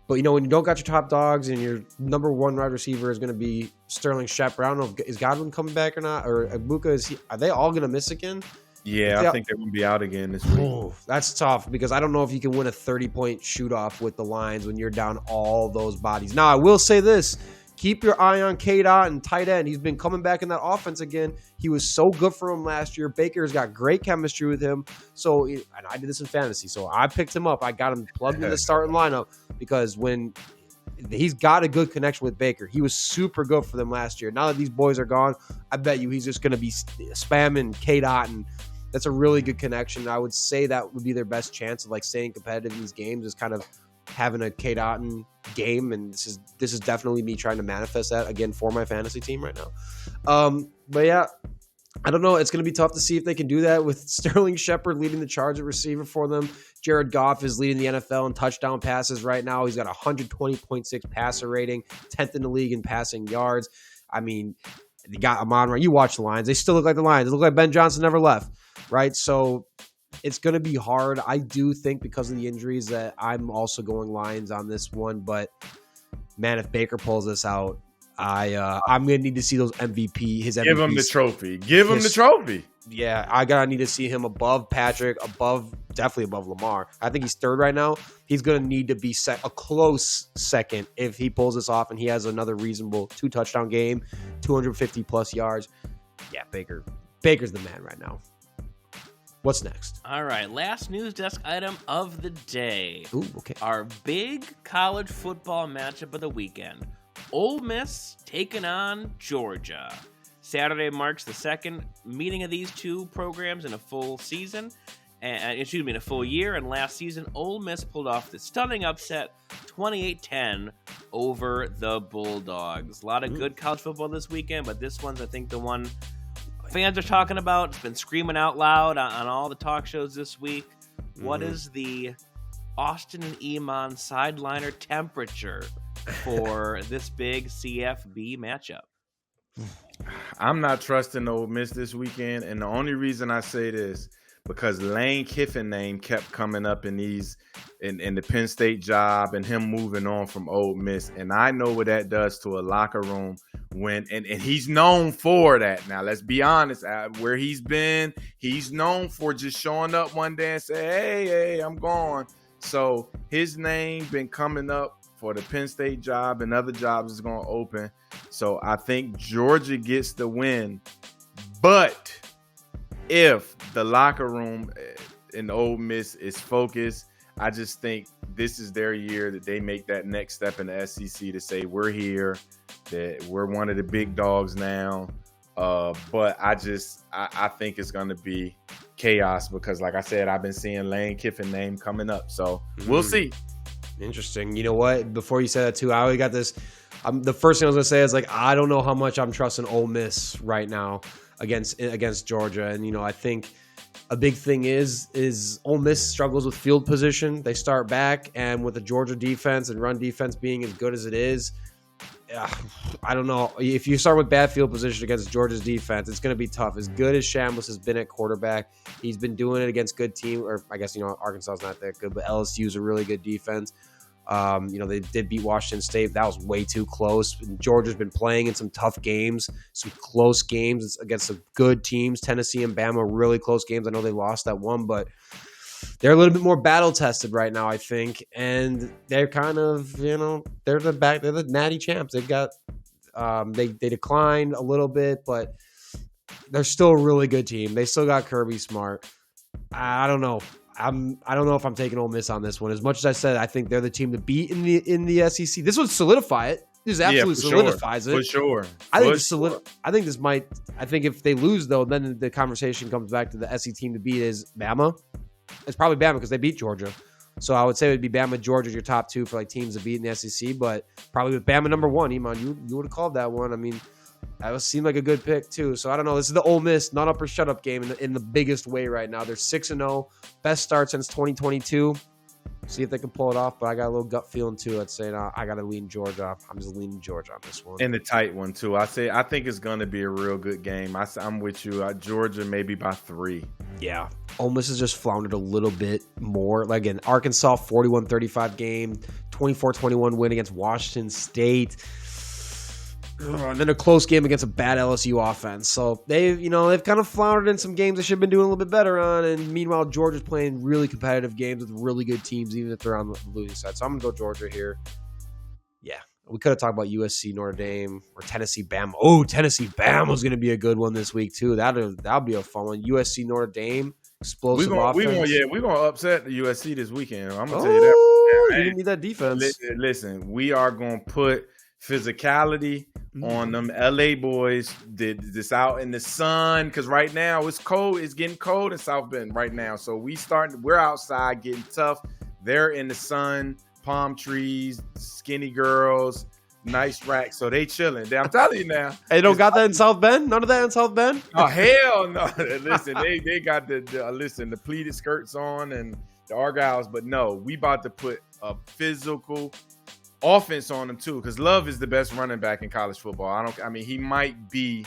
[SPEAKER 1] But, when you don't got your top dogs and your number 1 wide receiver is going to be Sterling Shepard, I don't know, is Godwin coming back or not? Or Ibuka, are they all going to miss again?
[SPEAKER 2] Yeah, I think they're going to be out again this week.
[SPEAKER 1] That's tough because I don't know if you can win a 30-point shoot-off with the Lions when you're down all those bodies. Now, I will say this. Keep your eye on K-Dot and tight end. He's been coming back in that offense again. He was so good for him last year. Baker's got great chemistry with him. So, and I did this in fantasy. So I picked him up. I got him plugged in the starting lineup because when he's got a good connection with Baker, he was super good for them last year. Now that these boys are gone, I bet you he's just going to be spamming K-Dot, and that's a really good connection. I would say that would be their best chance of staying competitive in these games, is kind of having a K-Dot game, and this is definitely me trying to manifest that again for my fantasy team right now. But yeah, I don't know. It's going to be tough to see if they can do that with Sterling Shepard leading the charge at receiver for them. Jared Goff is leading the NFL in touchdown passes right now. He's got 120.6 passer rating, 10th in the league in passing yards. I mean, you got Iman. You watch the Lions. They still look like the Lions. They look like Ben Johnson never left, right? So it's going to be hard. I do think because of the injuries that I'm also going Lions on this one. But, man, if Baker pulls this out, I'm going to need to see those MVP.
[SPEAKER 2] Give him the trophy. Give him the trophy.
[SPEAKER 1] Yeah, I gotta need to see him above Patrick, definitely above Lamar. I think he's third right now. He's gonna need to be a close second if he pulls this off and he has another reasonable 2-touchdown game, 250 plus yards. Yeah, Baker's the man right now. What's next?
[SPEAKER 4] All right, last news desk item of the day.
[SPEAKER 1] Ooh, okay.
[SPEAKER 4] Our big college football matchup of the weekend: Ole Miss taking on Georgia. Saturday marks the second meeting of these two programs in a full season, in a full year. And last season, Ole Miss pulled off the stunning upset, 28-10 over the Bulldogs. A lot of good college football this weekend, but this one's, I think, the one fans are talking about. It's been screaming out loud on all the talk shows this week. What is the Austin and Iman sideliner temperature for this big CFB matchup?
[SPEAKER 2] I'm not trusting Ole Miss this weekend, and the only reason I say this because Lane Kiffin name kept coming up in the Penn State job and him moving on from Ole Miss, and I know what that does to a locker room and he's known for that. Now let's be honest, where he's been, he's known for just showing up one day and say, hey, I'm gone. So his name been coming up for the Penn State job, and other jobs is going to open. So I think Georgia gets the win. But if the locker room in Ole Miss is focused, I just think this is their year that they make that next step in the SEC to say we're here, that we're one of the big dogs now. But I think it's going to be chaos because, like I said, I've been seeing Lane Kiffin name coming up. So we'll see.
[SPEAKER 1] Interesting. You know what? Before you said that too, I already got this. The first thing I was gonna say is I don't know how much I'm trusting Ole Miss right now against Georgia, and I think a big thing is Ole Miss struggles with field position. They start back, and with the Georgia defense and run defense being as good as it is, I don't know. If you start with bad field position against Georgia's defense, it's going to be tough. As good as Shambles has been at quarterback, he's been doing it against good team. Or I guess Arkansas is not that good, but LSU is a really good defense. They did beat Washington State. That was way too close. Georgia's been playing in some tough games, some close games against some good teams. Tennessee and Bama, really close games. I know they lost that one, but they're a little bit more battle tested right now, I think, and they're kind of, they're the natty champs. They've got, they declined a little bit, but they're still a really good team. They still got Kirby Smart. I don't know. I don't know if I'm taking Ole Miss on this one. As much as I said, I think they're the team to beat in the SEC. This would solidify it. This absolutely solidifies it.
[SPEAKER 2] For sure.
[SPEAKER 1] I think if they lose though, then the conversation comes back to the SEC team to beat is Bama. It's probably Bama because they beat Georgia. So I would say it would be Bama, Georgia, your top two for teams to beat in the SEC, but probably with Bama number one. Iman, you would have called that one. I mean, that would seem like a good pick too. So I don't know. This is the Ole Miss not up or shut up game in the biggest way right now. They're 6-0, best start since 2022. See if they can pull it off, but I got a little gut feeling too. I'd say I got to lean Georgia. I'm just leaning Georgia on this one.
[SPEAKER 2] And the tight one too. I think it's going to be a real good game. I'm with you. Georgia maybe by 3.
[SPEAKER 1] Yeah. Ole Miss has just floundered a little bit more. Again, Arkansas 41-35 game, 24-21 win against Washington State. And then a close game against a bad LSU offense. So they've kind of floundered in some games they should have been doing a little bit better on. And meanwhile, Georgia's playing really competitive games with really good teams, even if they're on the losing side. So I'm going to go Georgia here. Yeah. We could have talked about USC, Notre Dame, or Tennessee, Bama. Oh, Tennessee, Bama is going to be a good one this week, too. That'll be a fun one. USC, Notre Dame, explosive offense.
[SPEAKER 2] We're going to upset the USC this weekend. I'm going to tell you that.
[SPEAKER 1] You need that defense.
[SPEAKER 2] Listen, we are going to put physicality on them LA boys. Did this out in the sun because right now it's cold. It's getting cold in South Bend right now. So we're outside getting tough. They're in the sun, palm trees, skinny girls, nice racks. So they chilling. I'm telling you now.
[SPEAKER 1] Hey, don't got that in South Bend? None of that in South Bend?
[SPEAKER 2] Oh hell no! Listen, they got the pleated skirts on and the Argyles, but no, we about to put a physical offense on them too, because Love is the best running back in college football. He might be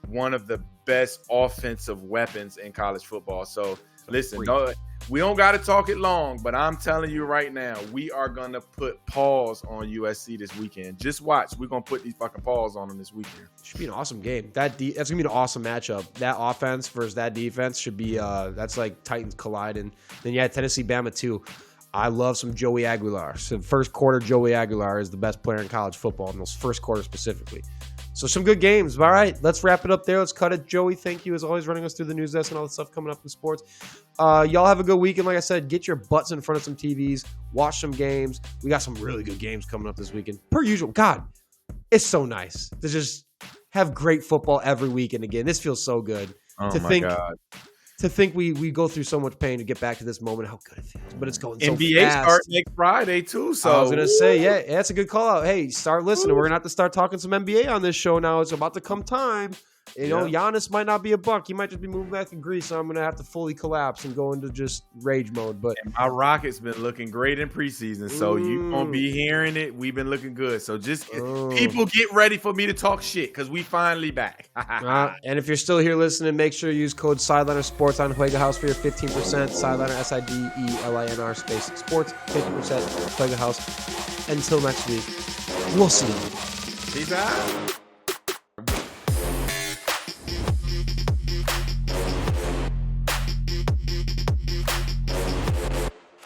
[SPEAKER 2] one of the best offensive weapons in college football. So listen, no, we don't got to talk it long, but I'm telling you right now, we are going to put paws on USC this weekend. Just watch. We're going to put these fucking paws on them this weekend.
[SPEAKER 1] Should be an awesome game. That's going to be an awesome matchup. That offense versus that defense should be that's like Titans collide. And then, Tennessee, Bama too. I love some Joey Aguilar. So first quarter, Joey Aguilar is the best player in college football in those first quarters specifically. So some good games. All right, let's wrap it up there. Let's cut it. Joey, thank you as always running us through the news desk and all the stuff coming up in sports. Y'all have a good weekend. Like I said, get your butts in front of some TVs. Watch some games. We got some really good games coming up this weekend. Per usual. God, it's so nice to just have great football every weekend again. This feels so good.
[SPEAKER 2] Oh, my God.
[SPEAKER 1] To think we go through so much pain to get back to this moment, how good it feels. But it's going so
[SPEAKER 2] NBA
[SPEAKER 1] fast.
[SPEAKER 2] start next Friday too. So
[SPEAKER 1] I was gonna say, that's a good call out. Hey, start listening. We're gonna have to start talking some NBA on this show now. It's about to come time. You know, Giannis might not be a Buck. He might just be moving back in Greece. So I'm gonna have to fully collapse and go into just rage mode. But
[SPEAKER 2] my Rockets been looking great in preseason, so you gonna be hearing it. We've been looking good. So just people get ready for me to talk shit because we finally back.
[SPEAKER 1] And if you're still here listening, make sure you use code Sideliner Sports on Huega House for your 15%. Sideliner SIDELINR space sports 15% Huega House. Until next week, we'll see you.
[SPEAKER 2] Peace out.